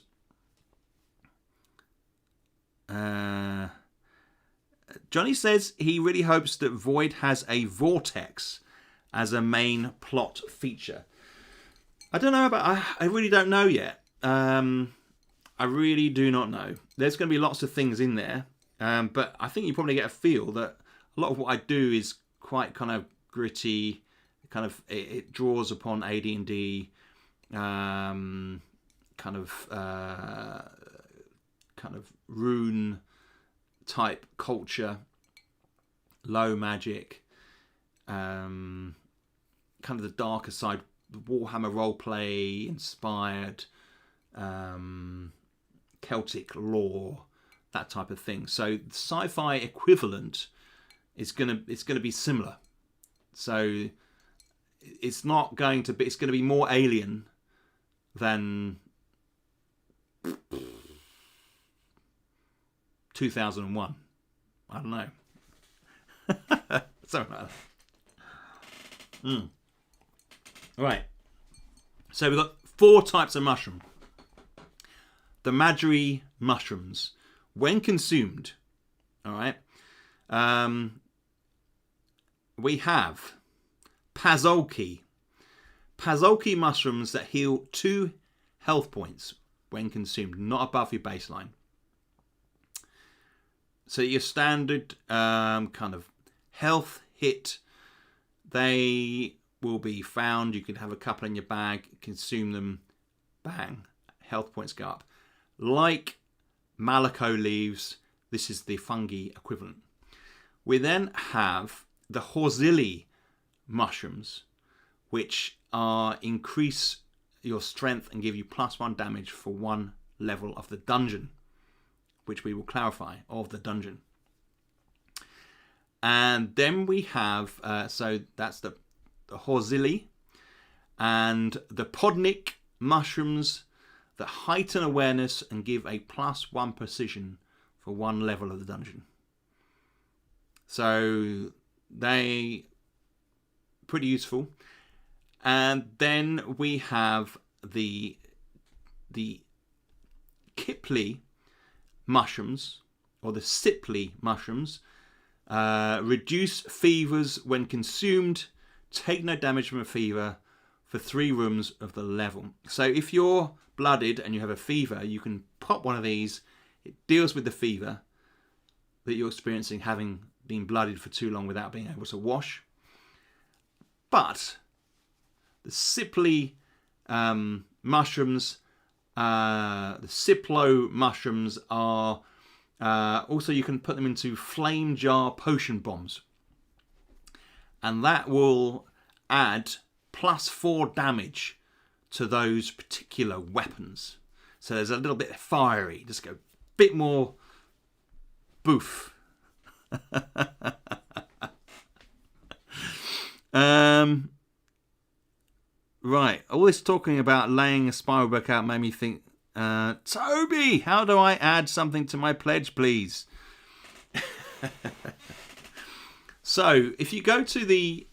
Johnny says he really hopes that Void has a vortex as a main plot feature. I don't know about... I really don't know yet. I really do not know. There's going to be lots of things in there. But I think you probably get a feel that a lot of what I do is quite kind of gritty. Kind of it draws upon AD&D, kind of rune type culture, low magic, kind of the darker side, Warhammer roleplay inspired, Celtic lore, that type of thing. So the sci-fi equivalent is gonna be similar. So it's not going to be. It's going to be more alien than 2001. I don't know. Something like that. Right. So we've got 4 types of mushroom. The Majori mushrooms, when consumed, all right. We have Pazolki. Pazolki mushrooms that heal 2 health points when consumed, not above your baseline. So your standard kind of health hit, they will be found. You can have a couple in your bag, consume them, bang, health points go up. Like Malako leaves, this is the fungi equivalent. We then have the Horzili mushrooms, which increase your strength and give you +1 damage for 1 level of the dungeon, which we will clarify, of the dungeon. And then we have, so that's the Horzili, and the Podnik mushrooms that heighten awareness and give a +1 precision for 1 level of the dungeon. So they pretty useful. And then we have the Kipli mushrooms, or the Sipli mushrooms. Reduce fevers when consumed. Take no damage from a fever for 3 rooms of the level. So if you're blooded and you have a fever, you can pop one of these. It deals with the fever that you're experiencing having been blooded for too long without being able to wash. But the Sipli mushrooms, the Ciplo mushrooms are also, you can put them into flame jar potion bombs, and that will add +4 damage to those particular weapons. So there's a little bit fiery, just go a bit more boof. Right, all this talking about laying a spiral book out made me think, Toby, how do I add something to my pledge, please? So if you go to the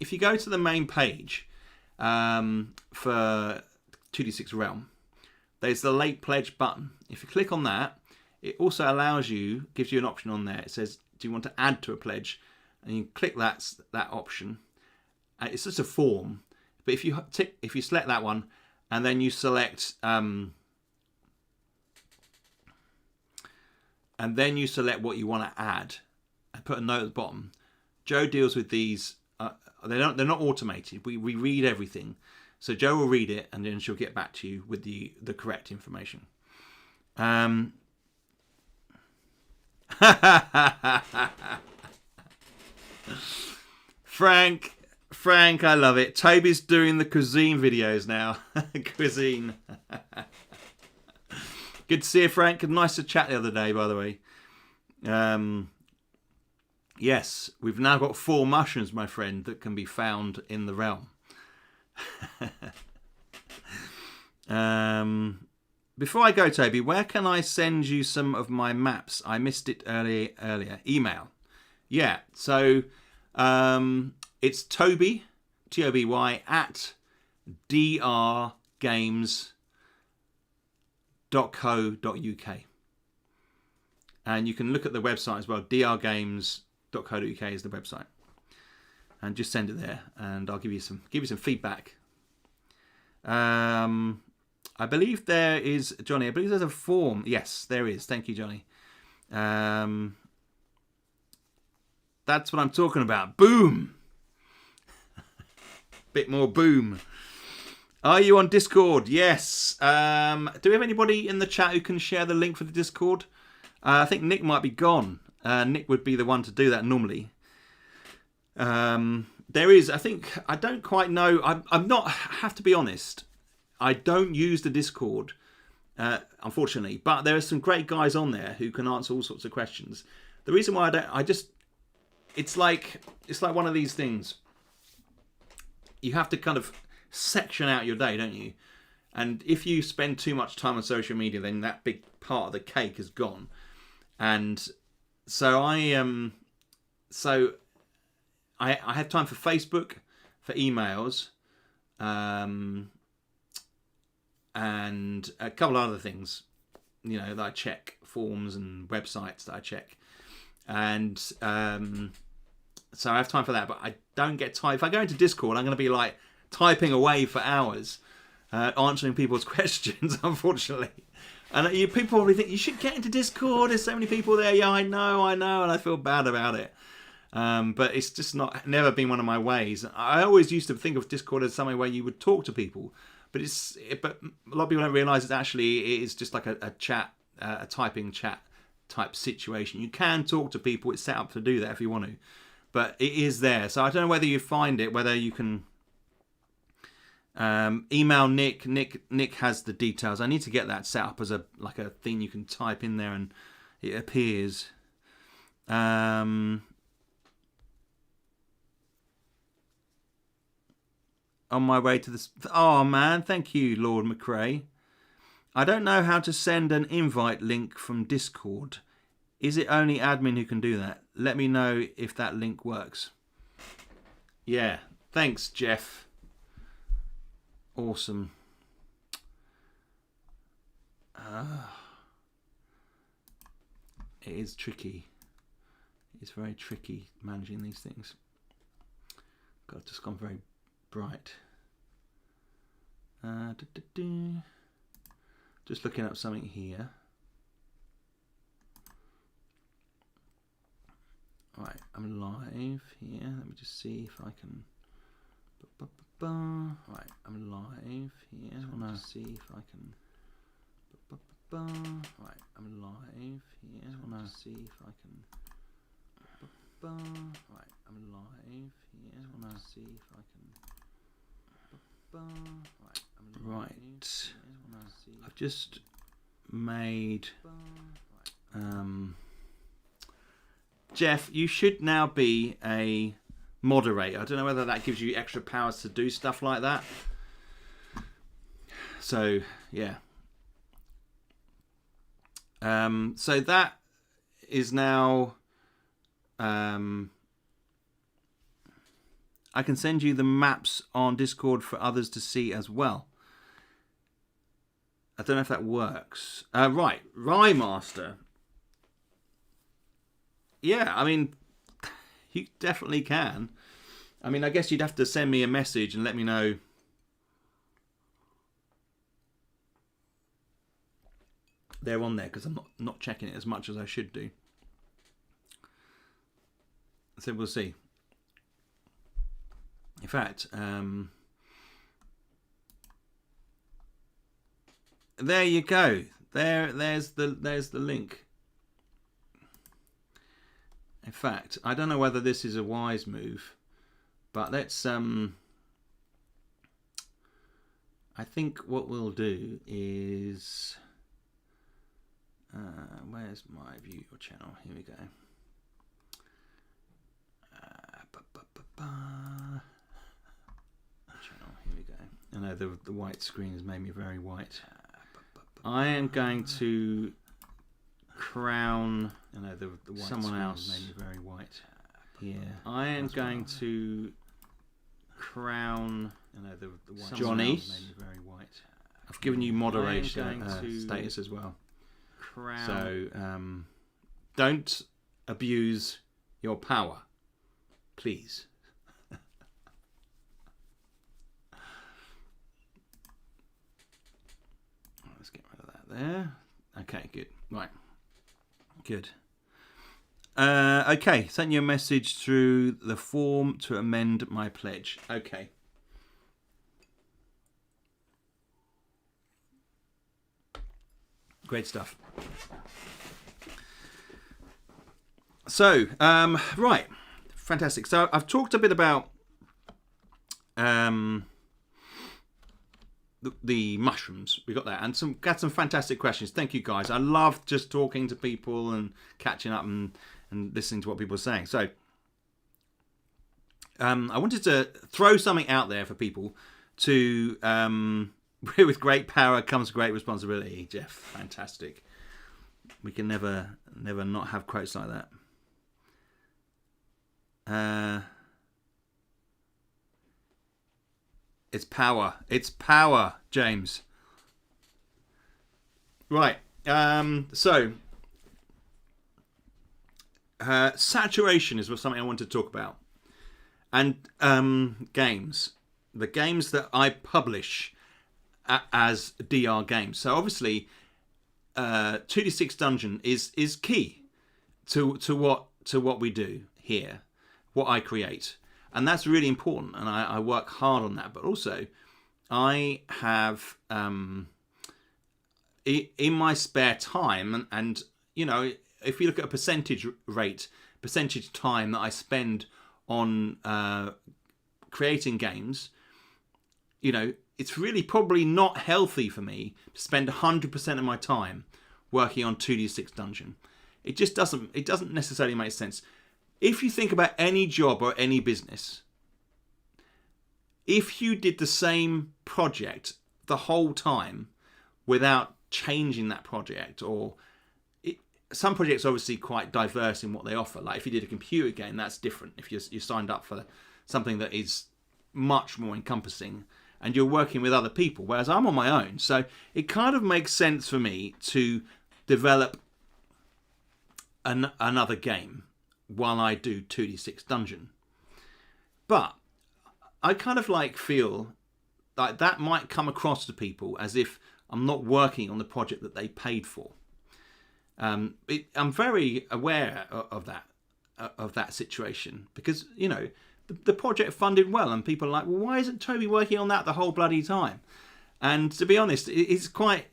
main page for 2D6 Realm, there's the late pledge button. If you click on that, it also gives you an option on there. It says, do you want to add to a pledge? And you click that option. It's just a form, but if you select that one, and then you select what you want to add, and put a note at the bottom. Joe deals with these. They're not automated. We read everything, so Joe will read it, and then she'll get back to you with the correct information. Frank, I love it. Toby's doing the cuisine videos now. Cuisine. Good to see you, Frank. Nice to chat the other day, by the way. Yes, we've now got 4 mushrooms, my friend, that can be found in the realm. Before I go, Toby, where can I send you some of my maps? I missed it earlier. Email. Yeah, so it's Toby, Toby, at drgames.co.uk. And you can look at the website as well. drgames.co.uk is the website. And just send it there, and I'll give you some feedback. I believe there is, Johnny, I believe there's a form. Yes, there is. Thank you, Johnny. That's what I'm talking about. Boom. Bit more boom. Are you on Discord? Yes. Do we have anybody in the chat who can share the link for the Discord? I think Nick might be gone. Nick would be the one to do that normally. There is, I don't quite know. I'm not, I have to be honest. I don't use the Discord, unfortunately, but there are some great guys on there who can answer all sorts of questions. The reason why it's like one of these things. You have to kind of section out your day, don't you? And if you spend too much time on social media, then that big part of the cake is gone. And so I have time for Facebook, for emails, and a couple of other things, that I check, forms and websites that I check. And so I have time for that, but I don't get time. If I go into Discord, I'm going to be like typing away for hours, answering people's questions, unfortunately. And people probably think, you should get into Discord, there's so many people there. Yeah, I know, and I feel bad about it. But it's just never been one of my ways. I always used to think of Discord as somewhere where you would talk to people, but but a lot of people don't realise it is just like a chat, a typing chat type situation. You can talk to people. It's set up to do that if you want to, but it is there. So I don't know whether you find it, whether you can email Nick. Nick has the details. I need to get that set up as a thing you can type in there and it appears. On my way to this. Oh man, thank you, Lord McRae. I don't know how to send an invite link from Discord. Is it only admin who can do that? Let me know if that link works. Yeah, thanks, Jeff. Awesome. It is tricky. It's very tricky managing these things. God, it's just gone very bright. Just looking up something here. Right, I'm live here. Let me just see if I can. Right, I'm live here. Let me just see if I can. Right, I'm live here. Let me just see if I can. Right, I'm live here. Let me just see if I can. Right, I've just made. Jeff, you should now be a moderator. I don't know whether that gives you extra powers to do stuff like that. So yeah. So that is now. I can send you the maps on Discord for others to see as well. I don't know if that works. Right, Rymaster. Yeah, I mean, you definitely can. I mean, I guess you'd have to send me a message and let me know. They're on there because I'm not checking it as much as I should do. So we'll see. In fact, there you go. There's the link. In fact, I don't know whether this is a wise move, but let's I think what we'll do is where's my view your channel? Here we go. Channel. Here we go. I know the white screen has made me very white. I am going to crown. I know the white someone else has made me very white. Here. I am going to crown. I know the white Johnny has made me very white. I've given you moderation status as well. Crown. So don't abuse your power, please. Let's get rid of that there. Okay, good. Right. Good. Okay, sent you a message through the form to amend my pledge. Okay. Great stuff. So, right. Fantastic. So I've talked a bit about the mushrooms. We got that, and got some fantastic questions. Thank you guys. I love just talking to people and catching up and listening to what people are saying. So I wanted to throw something out there for people to with great power comes great responsibility. Jeff, fantastic. We can never not have quotes like that. It's power. It's power, James. Right. So saturation is something I want to talk about, and games. The games that I publish as DR games. So obviously, 2D6 Dungeon is key to what we do here. what I create, and that's really important. And I work hard on that. But also, I have in my spare time, and you know, if you look at a percentage time that I spend on creating games, you know, it's really probably not healthy for me to spend 100% of my time working on 2D6 Dungeon. It just doesn't necessarily make sense. If you think about any job or any business, if you did the same project the whole time without changing that project, or some projects are obviously quite diverse in what they offer. Like if you did a computer game, that's different. If you signed up for something that is much more encompassing, and you're working with other people, whereas I'm on my own. So it kind of makes sense for me to develop another game while I do 2D6 Dungeon. But I kind of feel like that might come across to people as if I'm not working on the project that they paid for. I'm very aware of that situation, because, you know, the project funded well, and people are like, well, why isn't Toby working on that the whole bloody time? And to be honest, it's quite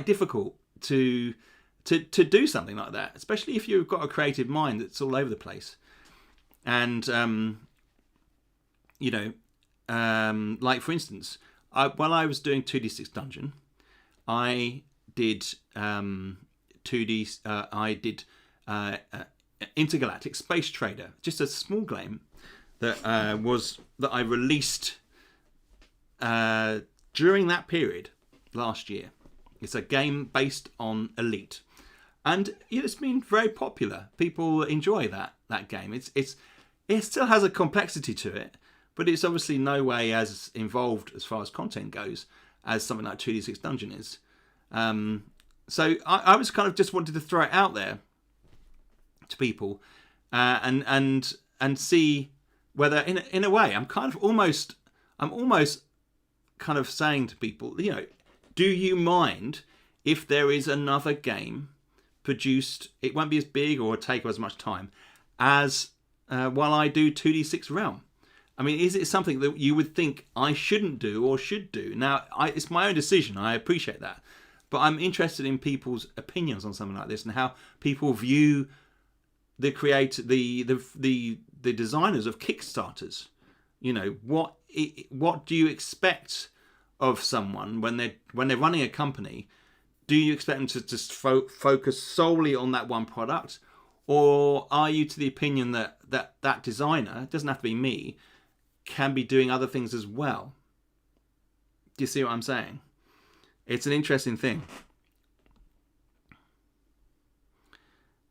difficult to do something like that, especially if you've got a creative mind that's all over the place. And you know, like for instance, while I was doing 2D6 Dungeon, I did Intergalactic Space Trader, just a small game that I released during that period last year. It's a game based on Elite, and it's been very popular. People enjoy that game. It still has a complexity to it, but it's obviously no way as involved as far as content goes as something like 2D6 Dungeon is. So I was kind of just wanted to throw it out there to people, and see whether in a way I'm almost kind of saying to people, you know, do you mind if there is another game produced? It won't be as big or take as much time as while I do 2D6 Realm. I mean, is it something that you would think I shouldn't do or should do? Now, it's my own decision. I appreciate that. But I'm interested in people's opinions on something like this, and how people view the designers of Kickstarters. You know, what do you expect of someone when they're running a company? Do you expect them to just focus solely on that one product, or are you to the opinion that designer, it doesn't have to be me, can be doing other things as well? Do you see what I'm saying? It's an interesting thing.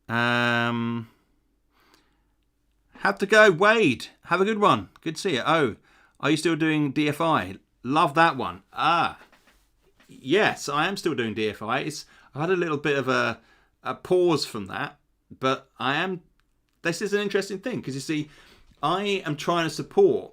Have to go, Wade. Have a good one. Good to see you. Oh, are you still doing DFI? Love that one. Yes, I am still doing DFI. I've had a little bit of a pause from that, but this is an interesting thing, because you see, I am trying to support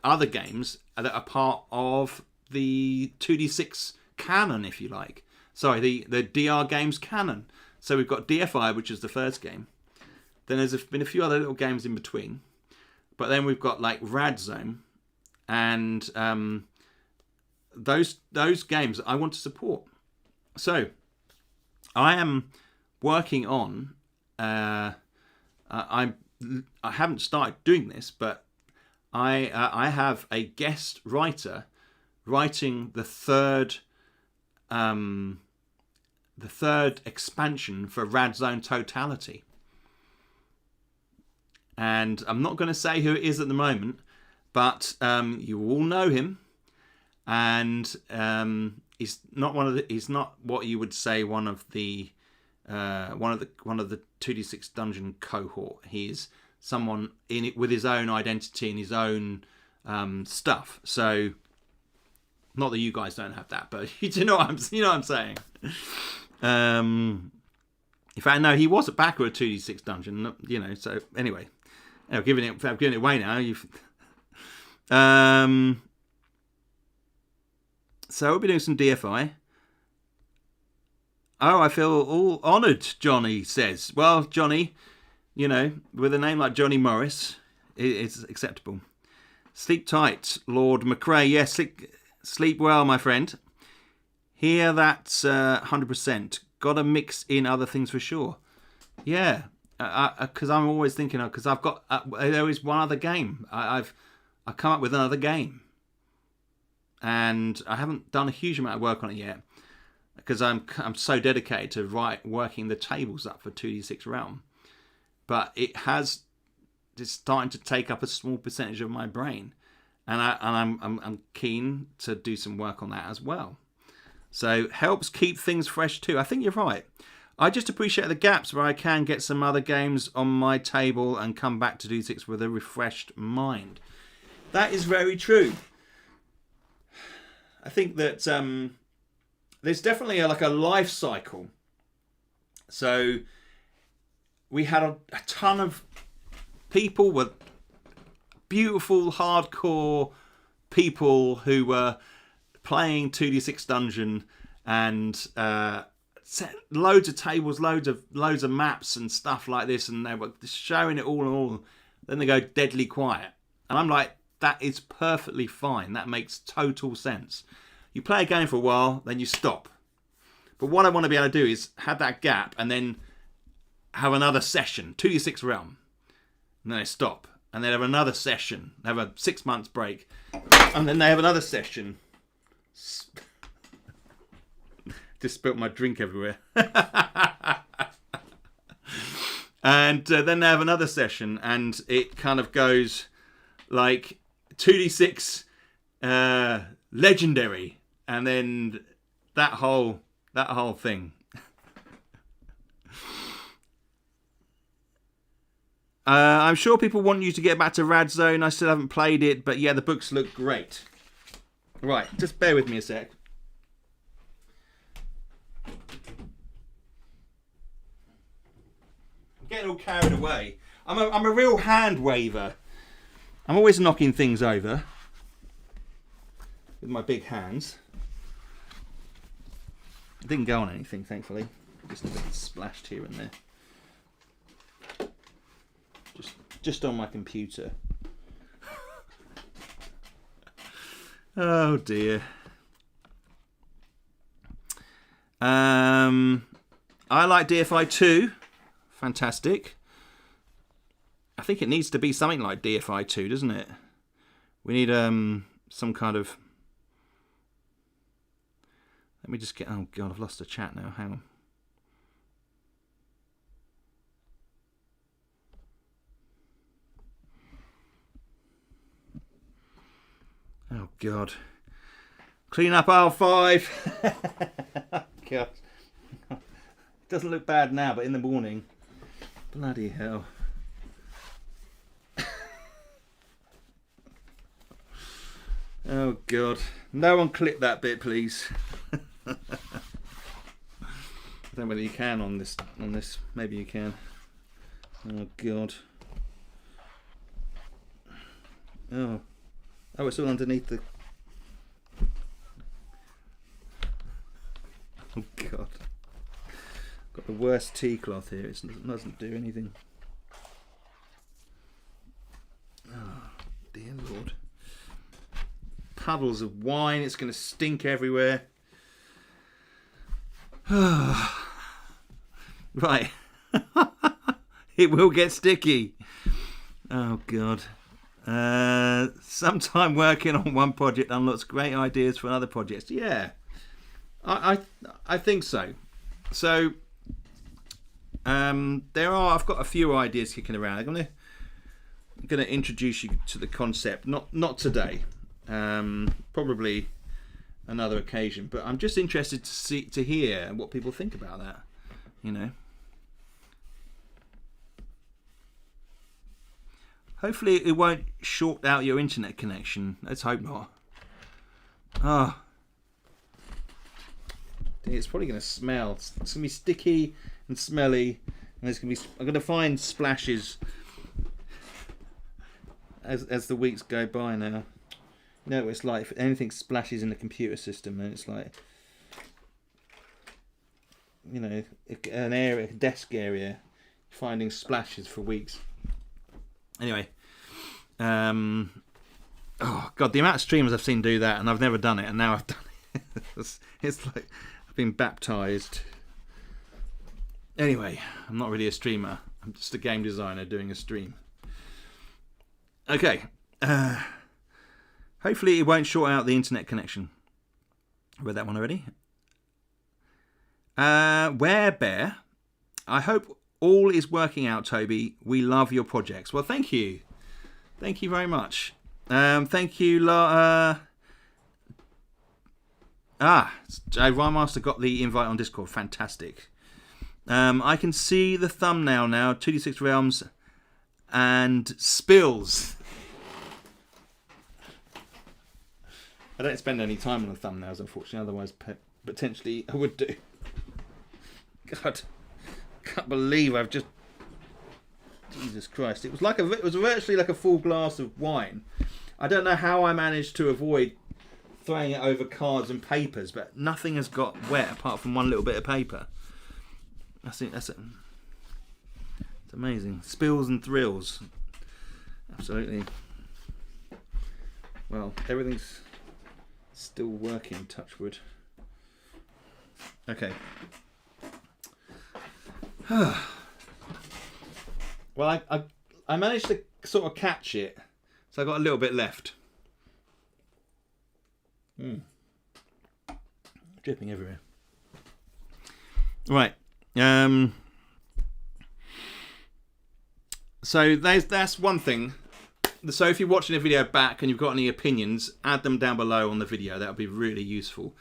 other games that are part of the 2D6 canon, if you like. Sorry, the DR games canon. So we've got DFI, which is the first game. Then there's been a few other little games in between. But then we've got like Radzone, and those games I want to support. So I am working on. I haven't started doing this, but I have a guest writer writing the third expansion for Radzone Totality. And I'm not going to say who it is at the moment, but you all know him, and he's not what you would say one of the 2D6 Dungeon cohort. He is someone in it with his own identity and his own stuff. So, not that you guys don't have that, but you know what I'm saying. In fact, no, he was a backer of 2D6 Dungeon. You know, so anyway. I've given it away now. So we'll be doing some DFI. Oh, I feel all honoured, Johnny says. Well, Johnny, You know, with a name like Johnny Morris, it's acceptable. Sleep tight, Lord McRae. Yes, sleep well, my friend. Here, that's 100%. Gotta mix in other things for sure. Yeah, because I'm always thinking of, because I've got, there is one other game. I've come up with another game. And I haven't done a huge amount of work on it yet, because I'm so dedicated to working the tables up for 2d6 Realm. But it's starting to take up a small percentage of my brain, and I'm keen to do some work on that as well. So helps keep things fresh too. I think you're right. I just appreciate the gaps where I can get some other games on my table and come back to D6 with a refreshed mind. That is very true. I think that there's definitely a life cycle. So we had a ton of people with beautiful, hardcore people who were playing 2d6 Dungeon and set loads of tables, loads of maps and stuff like this, and they were showing it all and all. Then they go deadly quiet, and I'm like, that is perfectly fine. That makes total sense. You play a game for a while, then you stop. But what I want to be able to do is have that gap and then have another session, 2d6 Realm, and then they stop, and then have another session, have a 6 months break, and then they have another session. Just spilt my drink everywhere. And then they have another session, and it kind of goes like 2d6 legendary, and then that whole thing. I'm sure people want you to get back to Radzone. I still haven't played it, but yeah, the books look great. Right, just bear with me a sec. I'm getting all carried away. I'm a real hand waver. I'm always knocking things over with my big hands. It didn't go on anything, thankfully. Just a bit splashed here and there. Just on my computer. Oh dear. I like DFI 2. Fantastic. I think it needs to be something like DFI 2, doesn't it? We need some kind of... Let me just get... Oh god, I've lost the chat now. Hang on. Oh god. Clean up aisle 5. God. It doesn't look bad now, but in the morning. Bloody hell. Oh god. No one clip that bit, please. I don't know whether you can on this. Maybe you can. Oh god. Oh, it's all underneath the... Oh god. Got the worst tea cloth here. It doesn't do anything. Oh, dear lord. Puddles of wine. It's going to stink everywhere. Right. It will get sticky. Oh god. Sometime working on one project unlocks great ideas for other projects. Yeah, I think so. So I've got a few ideas kicking around. I'm gonna introduce you to the concept. Not today. Probably another occasion. But I'm just interested to hear what people think about that. You know. Hopefully it won't short out your internet connection. Let's hope not. Oh. It's probably going to smell. It's going to be sticky and smelly. And I'm going to find splashes as the weeks go by now. You know what it's like. If anything splashes in the computer system, then it's like, you know, a desk area. finding splashes for weeks. Anyway, oh god, the amount of streamers I've seen do that, and I've never done it, and now I've done it. It's like I've been baptized. Anyway, I'm not really a streamer. I'm just a game designer doing a stream. Okay. Hopefully it won't short out the internet connection. I read that one already. Werebear. I hope all is working out, Toby. We love your projects. Well, thank you. Thank you very much. Thank you, Rhymaster got the invite on Discord. Fantastic. I can see the thumbnail now. 2D6 Realms and Spills. I don't spend any time on the thumbnails, unfortunately. Otherwise, potentially I would do. God, can't believe I've just. Jesus Christ! It was virtually like a full glass of wine. I don't know how I managed to avoid throwing it over cards and papers, but nothing has got wet apart from one little bit of paper. I think that's it. It's amazing. Spills and thrills. Absolutely. Well, everything's still working, touch wood. Okay. Well, I managed to sort of catch it, so I got a little bit left. Dripping everywhere. Right. So that's one thing. So if you're watching a video back and you've got any opinions, add them down below on the video. That would be really useful.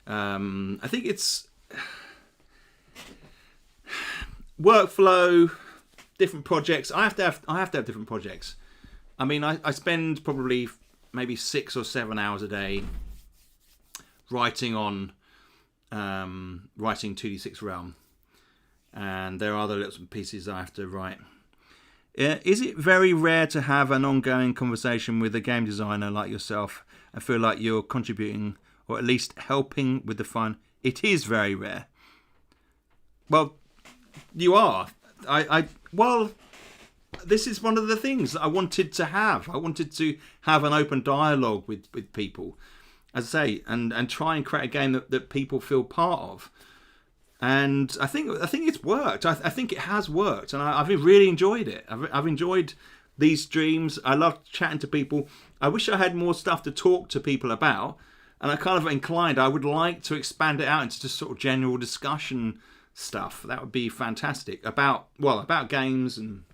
I think it's workflow, different projects. I have to have different projects. I mean, I spend probably maybe 6 or 7 hours a day writing on writing 2D6 Realm, and there are other little pieces I have to write. Is it very rare to have an ongoing conversation with a game designer like yourself and feel like you're contributing or at least helping with the fun? It is very rare. Well, you are. Well, this is one of the things that I wanted to have. I wanted to have an open dialogue with people, as I say, and try and create a game that people feel part of. And I think it's worked. I think it has worked, and I've really enjoyed it. I've enjoyed these streams. I love chatting to people. I wish I had more stuff to talk to people about, and I kind of inclined. I would like to expand it out into just sort of general discussion stuff. That would be fantastic about games and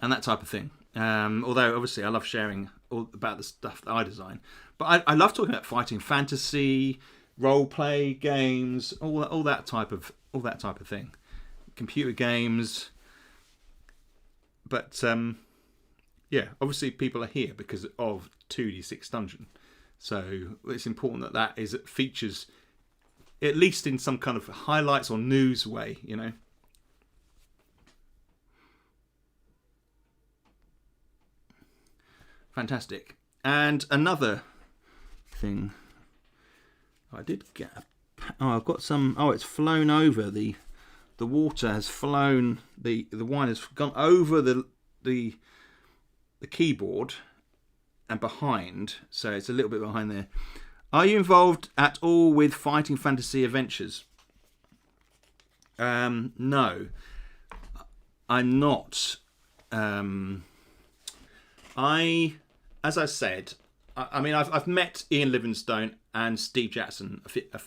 that type of thing. Although obviously I love sharing all about the stuff that I design, but I love talking about fighting fantasy, role play games, all that type of thing, computer games. But yeah, obviously people are here because of 2D6 Dungeon, so it's important that it features at least in some kind of highlights or news way, you know. Fantastic. And another thing I did get. I've got some. It's flown over. The water has flown. The wine has gone over the keyboard and behind. So it's a little bit behind there. Are you involved at all with Fighting Fantasy Adventures? No, I'm not. As I said, I mean, I've met Ian Livingstone and Steve Jackson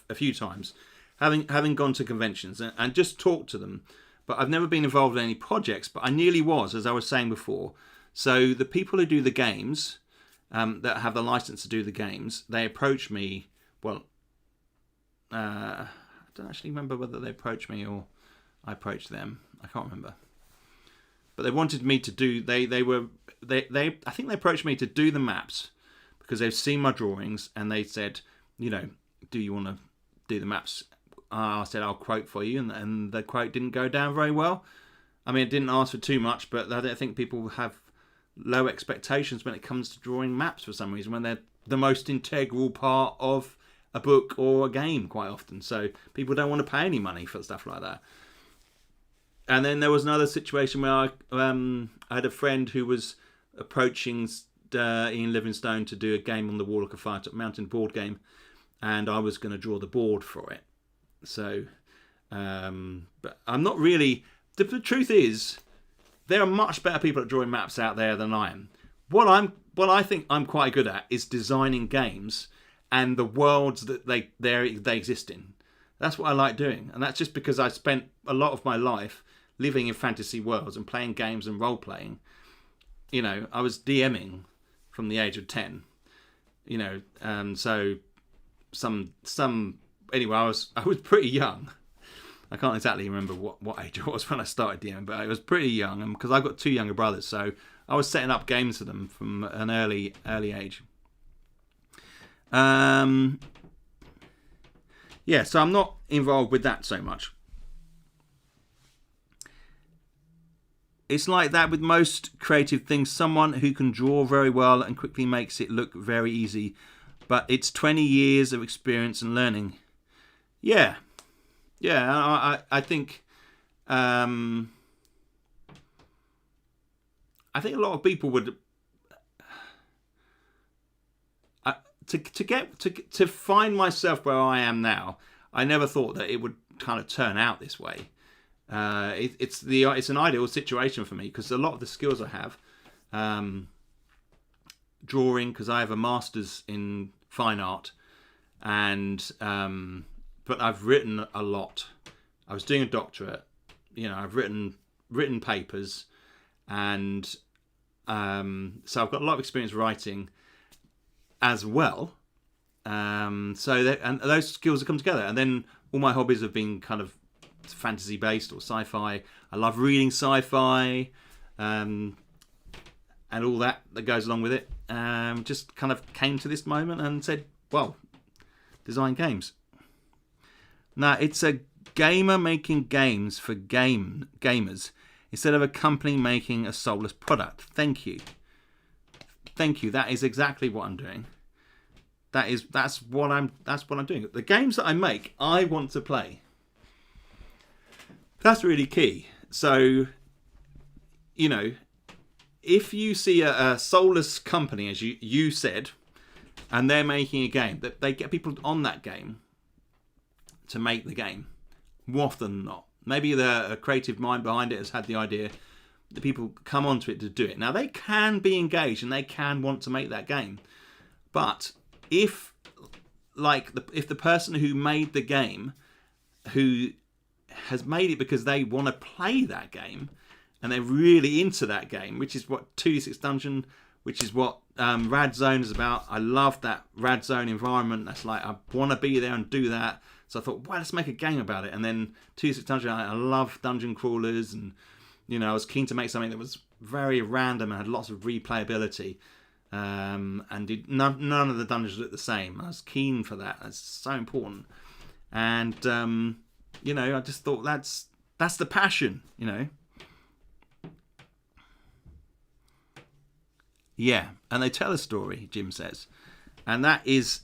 a few times, having gone to conventions and just talked to them. But I've never been involved in any projects. But I nearly was, as I was saying before. So the people who do the games, that have the license to do the games, they approach me. Well, I don't actually remember whether they approached me or I approached them. I can't remember. But they wanted me to do. They I think they approached me to do the maps because they've seen my drawings and they said, you know, do you want to do the maps? I said I'll quote for you, and the quote didn't go down very well. I mean, it didn't ask for too much, but I don't think people have low expectations when it comes to drawing maps for some reason, when they're the most integral part of a book or a game quite often. So people don't want to pay any money for stuff like that. And then there was another situation where I had a friend who was approaching Ian Livingstone to do a game on the Warlock of Fire Mountain board game, and I was going to draw the board for it. So, but I'm not really. The truth is, there are much better people at drawing maps out there than I am. What I think I'm quite good at is designing games and the worlds that they exist in. That's what I like doing, and that's just because I spent a lot of my life living in fantasy worlds and playing games and role playing. You know, I was DMing from the age of 10. You know, so anyway, I was pretty young. I can't exactly remember what age I was when I started DMing, but I was pretty young, and because I've got 2 younger brothers, so I was setting up games for them from an early age. Yeah, so I'm not involved with that so much. It's like that with most creative things. Someone who can draw very well and quickly makes it look very easy, but it's 20 years of experience and learning. Yeah, I think I think a lot of people would to find myself where I am now. I never thought that it would kind of turn out this way. It's an ideal situation for me because a lot of the skills I have, drawing, because I have a master's in fine art, and but I've written a lot. I was doing a doctorate. You know, I've written papers, and so I've got a lot of experience writing as well. So and those skills have come together, and then all my hobbies have been kind of fantasy based or sci-fi. I love reading sci-fi, and all that goes along with it. Just kind of came to this moment and said, well, design games. Now, it's a gamer making games for gamers instead of a company making a soulless product. Thank you. That is exactly what I'm doing. That's what I'm doing. The games that I make, I want to play. That's really key. So, you know, if you see a soulless company, as you said, and they're making a game, that they get people on that game to make the game, more often than not. Maybe the creative mind behind it has had the idea. The people come onto it to do it. Now, they can be engaged and they can want to make that game. But if the person who made the game, who has made it because they want to play that game and they're really into that game, which is what 2D6 Dungeon, which is what Rad Zone is about. I love that Rad Zone environment. That's like, I want to be there and do that. So I thought, well, let's make a game about it. And then 2D6 Dungeon, I love dungeon crawlers, and you know, I was keen to make something that was very random and had lots of replayability. And none of the dungeons looked the same. I was keen for that. That's so important. And you know, I just thought that's the passion, you know. Yeah, and they tell a story, Jim says, and that is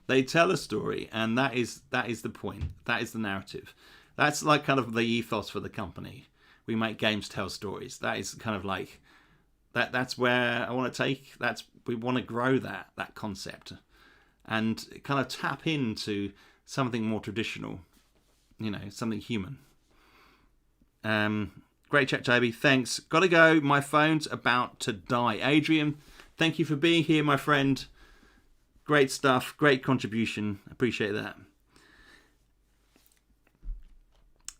they tell a story, and that is the point. That is the narrative. That's like kind of the ethos for the company. We make games, tell stories. That is kind of like that's where I want to take. We want to grow that concept and kind of tap into something more traditional, you know, something human. Great chat, JB. Thanks. Gotta go. My phone's about to die. Adrian, thank you for being here, my friend. Great stuff. Great contribution. Appreciate that.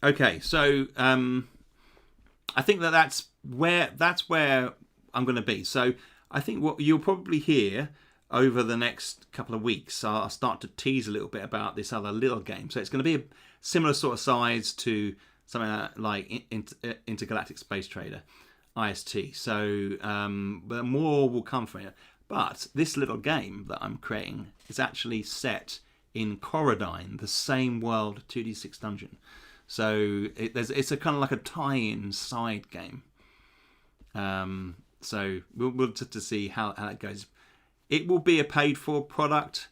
Okay, so I think that's where I'm going to be. So I think what you'll probably hear over the next couple of weeks, I'll start to tease a little bit about this other little game. So it's going to be a similar sort of size to something like Intergalactic Space Trader, IST. So but more will come from it. But this little game that I'm creating is actually set in Corradine, the same world 2D6 Dungeon. So it's a kind of like a tie-in side game. So we'll to see how that goes. It will be a paid-for product,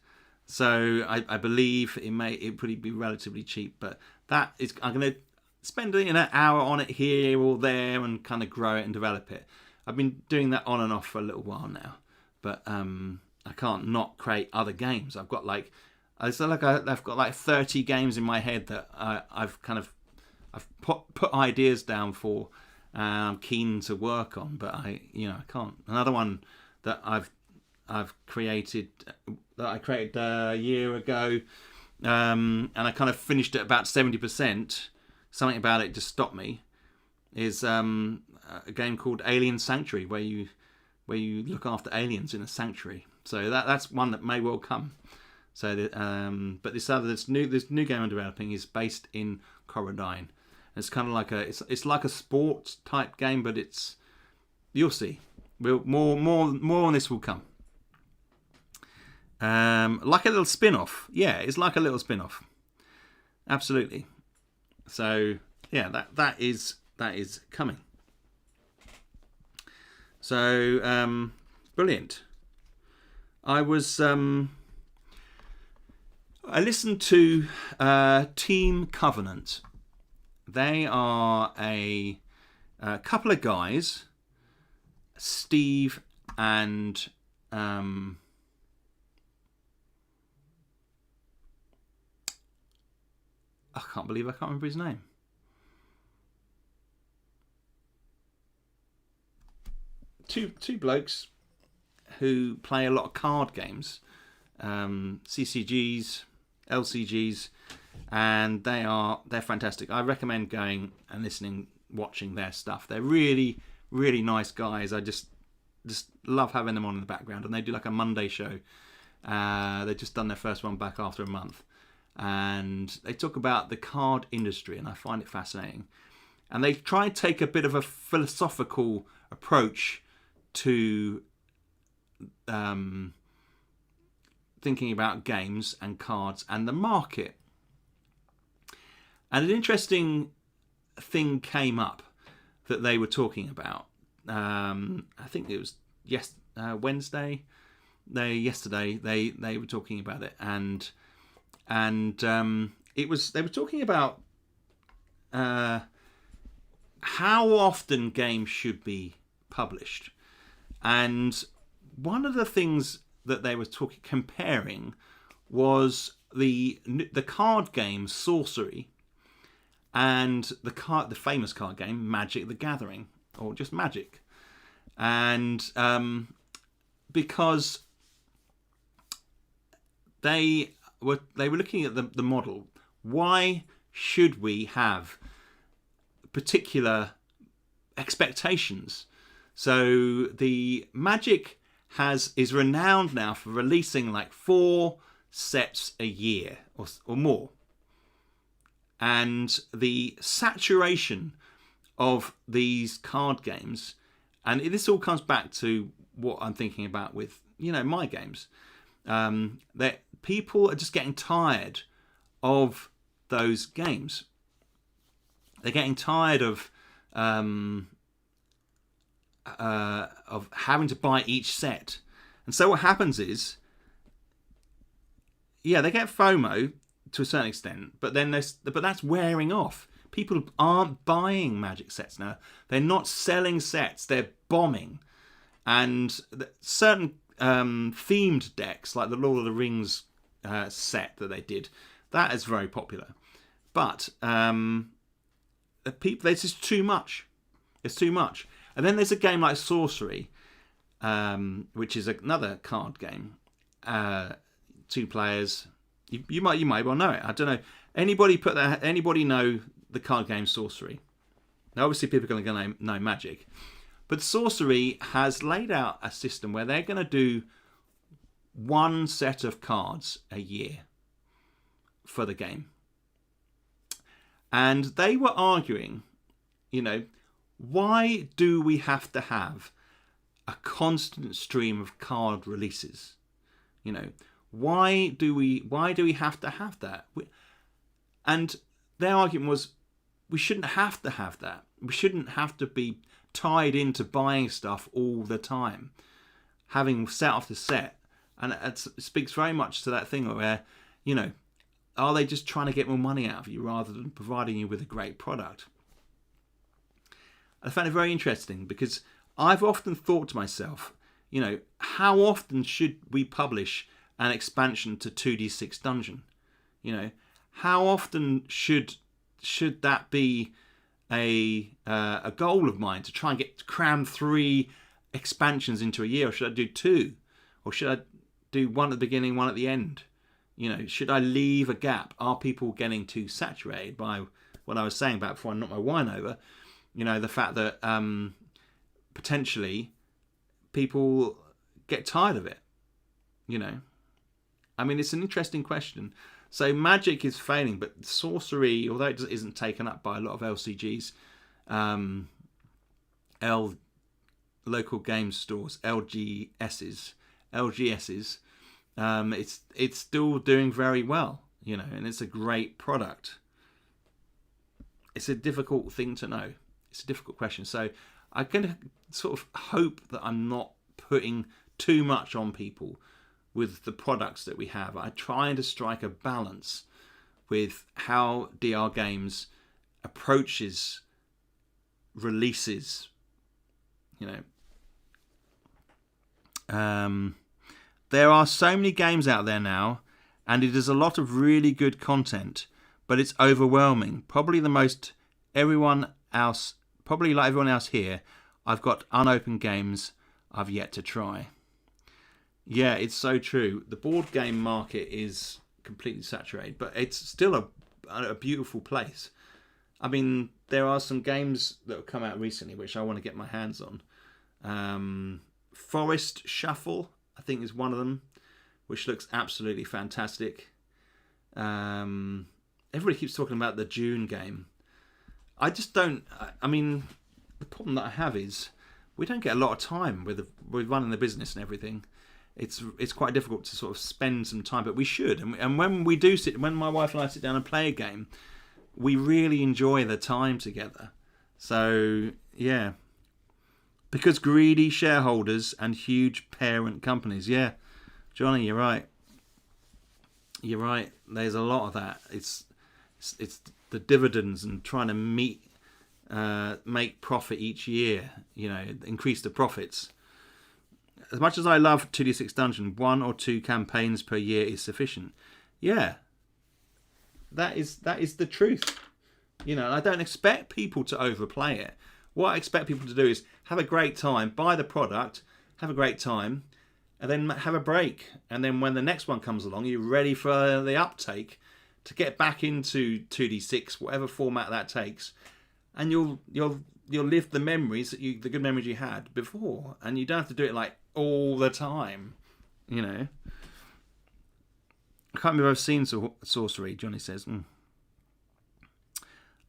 So I believe it probably be relatively cheap, but that is I'm going to spend an hour on it here or there and kind of grow it and develop it. I've been doing that on and off for a little while now, but I can't not create other games. I've got like I've got like 30 games in my head that I've put ideas down for. I'm keen to work on, but I can't. Another one that I've created that I created a year ago, and I kind of finished at about 70%. Something about it just stopped me. Is a game called Alien Sanctuary, where you look after aliens in a sanctuary. So that's one that may well come. So, but this new game I'm developing is based in Corradine. It's kind of like it's like a sports type game, but you'll see. More on this will come. Like a little spin-off. Yeah, it's like a little spin-off. Absolutely. So yeah, that is coming. So brilliant. I listened to Team Covenant. They are a couple of guys, Steve and I can't believe I can't remember his name. Two blokes who play a lot of card games, CCGs, LCGs, and they're fantastic. I recommend going and listening, watching their stuff. They're really, really nice guys. I just love having them on in the background, and they do like a Monday show. They've just done their first one back after a month, and they talk about the card industry, and I find it fascinating. And they try and take a bit of a philosophical approach to thinking about games and cards and the market. And an interesting thing came up that they were talking about. I think it was Wednesday. Yesterday they were talking about it, and they were talking about how often games should be published. And one of the things that they were comparing was the card game Sorcery and the famous card game Magic the Gathering, or just Magic. And because they were looking at the model, why should we have particular expectations? So the Magic is renowned now for releasing like 4 sets a year or more. And the saturation of these card games, and this all comes back to what I'm thinking about with, my games, that people are just getting tired of those games. They're getting tired of having to buy each set. And so what happens is, they get FOMO to a certain extent, but then that's wearing off. People aren't buying Magic sets now. They're not selling sets. They're bombing. And certain themed decks, like the Lord of the Rings set that they did, that is very popular. But there's just too much. It's too much. And then there's a game like Sorcery, which is another card game. 2 players. You might well know it. I don't know. Anybody know the card game Sorcery? Now, obviously, people are going to know Magic, but Sorcery has laid out a system where they're going to do 1 set of cards a year for the game, and they were arguing, why do we have to have a constant stream of card releases? Why do we have to have that? And their argument was, we shouldn't have to have that. We shouldn't have to be tied into buying stuff all the time, having set after set, And it speaks very much to that thing where, you know, are they just trying to get more money out of you rather than providing you with a great product? I found it very interesting because I've often thought to myself, you know, how often should we publish an expansion to 2D6 Dungeon? You know, how often should that be a goal of mine, to try and cram 3 expansions into a year? Or should I do 2? Or should I do 1 at the beginning, 1 at the end? You know, should I leave a gap? Are people getting too saturated by what I was saying about before I knocked my wine over? You know, the fact that potentially people get tired of it. You know, I mean, it's an interesting question. So Magic is failing, but sorcery, although it isn't taken up by a lot of LCGs, local game stores, LGSs, it's still doing very well, you know, and it's a great product. It's a difficult thing to know. It's a difficult question. So I'm going to sort of hope that I'm not putting too much on people with the products that we have. I'm trying to strike a balance with how DR Games approaches releases, you know. There are so many games out there now, and it is a lot of really good content, but it's overwhelming. Probably like everyone else here, I've got unopened games I've yet to try. Yeah, it's so true. The board game market is completely saturated, but it's still a beautiful place. I mean, there are some games that have come out recently which I want to get my hands on. Forest Shuffle, I think, is one of them, which looks absolutely fantastic. Everybody keeps talking about the Dune game. I just don't. I mean, the problem that I have is we don't get a lot of time with running the business and everything. It's quite difficult to sort of spend some time, but we should. And when we do when my wife and I sit down and play a game, we really enjoy the time together. So yeah, because greedy shareholders and huge parent companies. Yeah, Johnny, you're right. You're right. There's a lot of that. It's the dividends and trying to make profit each year. You know, increase the profits. As much as I love 2D6 Dungeon, 1 or 2 campaigns per year is sufficient. Yeah, that is the truth. You know, I don't expect people to overplay it. What I expect people to do is have a great time, buy the product, have a great time, and then have a break. And then when the next one comes along, you're ready for the uptake to get back into 2D6, whatever format that takes, and you'll live the memories the good memories you had before, and you don't have to do it like all the time, you know. I can't remember if I've seen sorcery. Johnny says,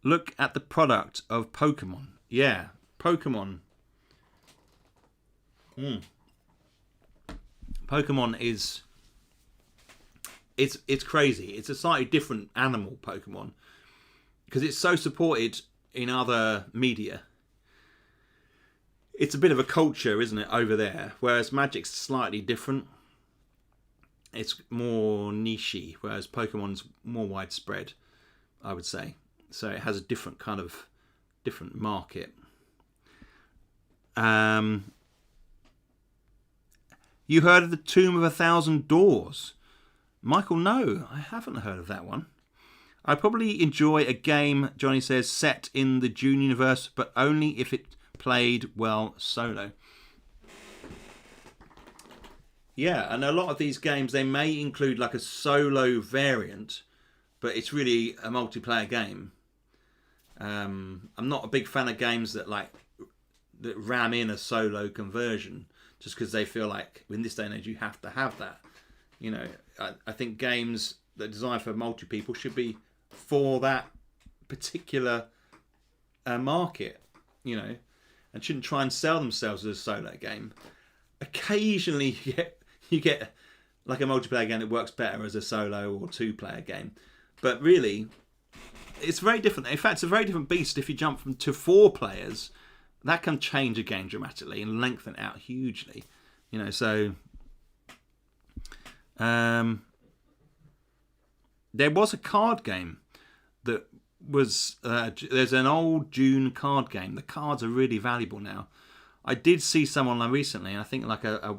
Look at the product of Pokemon. Yeah, Pokemon. Pokemon is it's crazy. It's a slightly different animal, Pokemon, because it's so supported in other media. It's a bit of a culture, isn't it, over there? Whereas Magic's slightly different. It's more niche-y, whereas Pokemon's more widespread, I would say. So it has a different market. You heard of the Tomb of 1,000 Doors? Michael, no, I haven't heard of that one. I probably enjoy a game, Johnny says, set in the Dune universe, but only if it played well solo. Yeah, and a lot of these games, they may include like a solo variant, but it's really a multiplayer game. I'm not a big fan of games that ram in a solo conversion just because they feel like in this day and age you have to have that. You know, I think games that are designed for multi-people should be for that particular market, you know, and shouldn't try and sell themselves as a solo game. Occasionally you get like a multiplayer game that works better as a solo or 2-player game, but really it's very different. In fact, it's a very different beast if you jump to 4 players. That can change a game dramatically and lengthen it out hugely, you know. So There was a card game that was there's an old Dune card game. The cards are really valuable now. I did see some online recently, and I think like a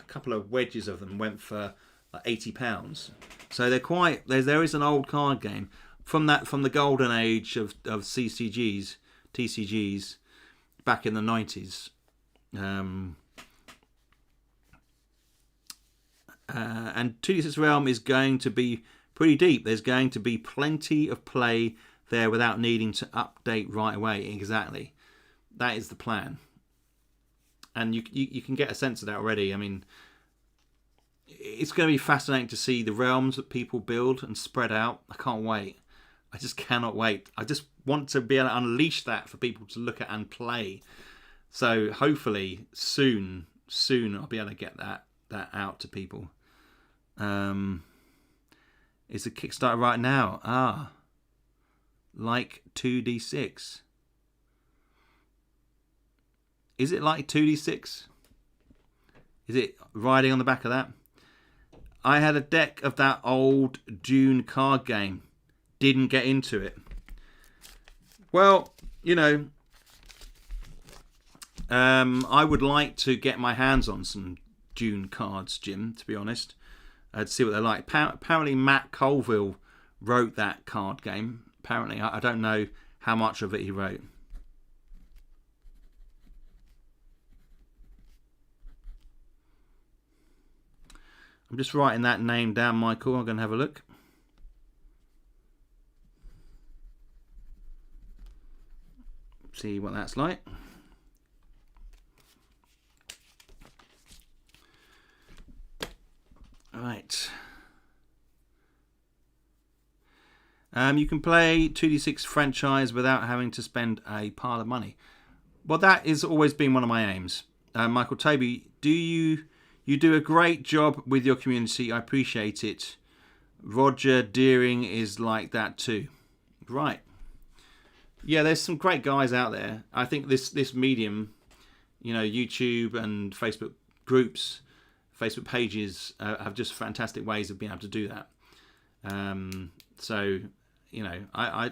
couple of wedges of them went for like £80. So they're quite. There is an old card game from the golden age of TCGs back in the 90s. And 2D6 Realm is going to be pretty deep. There's going to be plenty of play there without needing to update right away. Exactly. That is the plan. And you can get a sense of that already. I mean, it's going to be fascinating to see the realms that people build and spread out. I can't wait. I just cannot wait. I just want to be able to unleash that for people to look at and play. So hopefully soon I'll be able to get that out to people. It's a Kickstarter right now. Like 2D6. Is it like 2D6? Is it riding on the back of that? I had a deck of that old Dune card game. Didn't get into it. Well, I would like to get my hands on some Dune cards, Jim, to be honest. To see what they're like. Apparently Matt Colville wrote that card game. Apparently, I don't know how much of it he wrote. I'm just writing that name down, Michael. I'm going to have a look. See what that's like. Right. You can play 2D6 franchise without having to spend a pile of money. Well, that has always been one of my aims. Michael Toby, you do a great job with your community. I appreciate it. Roger Deering is like that too. Right. Yeah, there's some great guys out there. I think this medium, YouTube and Facebook groups, Facebook pages have just fantastic ways of being able to do that. So, I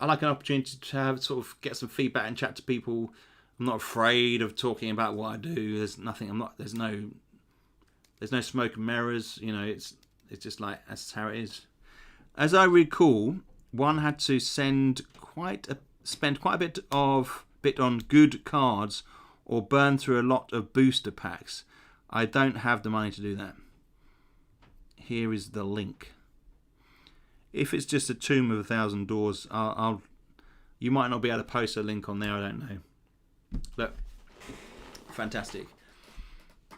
like an opportunity to have sort of get some feedback and chat to people. I'm not afraid of talking about what I do. There's nothing. There's no smoke and mirrors. It's just like that's how it is. As I recall, one had to spend quite a bit on good cards or burn through a lot of booster packs. I don't have the money to do that. Here is the link. If it's just a Tomb of 1,000 Doors, you might not be able to post a link on there. I don't know. Look, fantastic.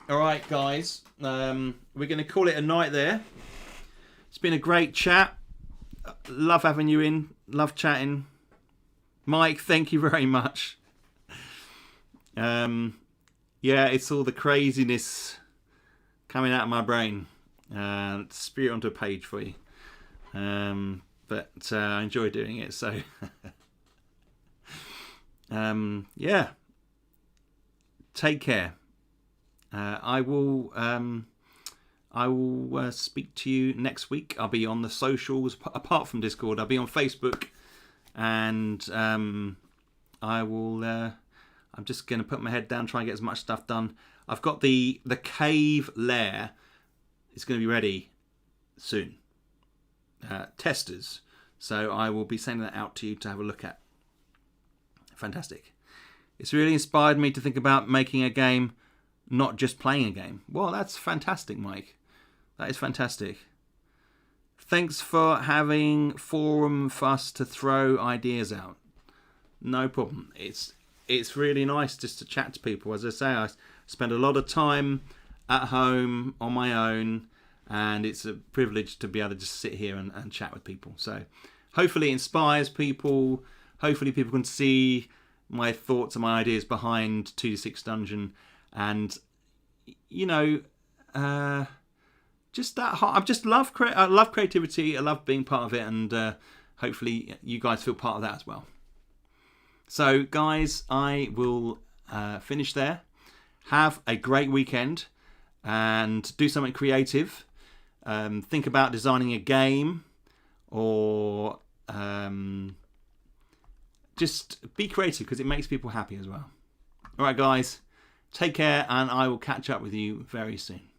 All right, guys, we're going to call it a night there. It's been a great chat. Love having you in. Love chatting. Mike, thank you very much. Yeah, it's all the craziness coming out of my brain. Spew it onto a page for you. But I enjoy doing it. So, yeah. Take care. I will speak to you next week. I'll be on the socials apart from Discord. I'll be on Facebook, and I will. I'm just going to put my head down, try and get as much stuff done. I've got the cave lair. It's going to be ready soon. Testers. So I will be sending that out to you to have a look at. Fantastic. It's really inspired me to think about making a game, not just playing a game. Well, that's fantastic, Mike. That is fantastic. Thanks for having forum for us to throw ideas out. No problem. It's really nice just to chat to people. As I say, I spend a lot of time at home on my own, and it's a privilege to be able to just sit here and chat with people. So hopefully it inspires people. Hopefully people can see my thoughts and my ideas behind 2D6 Dungeon, and just that. I love creativity. I love being part of it, and hopefully you guys feel part of that as well. So, guys, I will finish there. Have a great weekend. and do something creative. Think about designing a game, or just be creative, because it makes people happy as well. All right, guys, take care, and I will catch up with you very soon.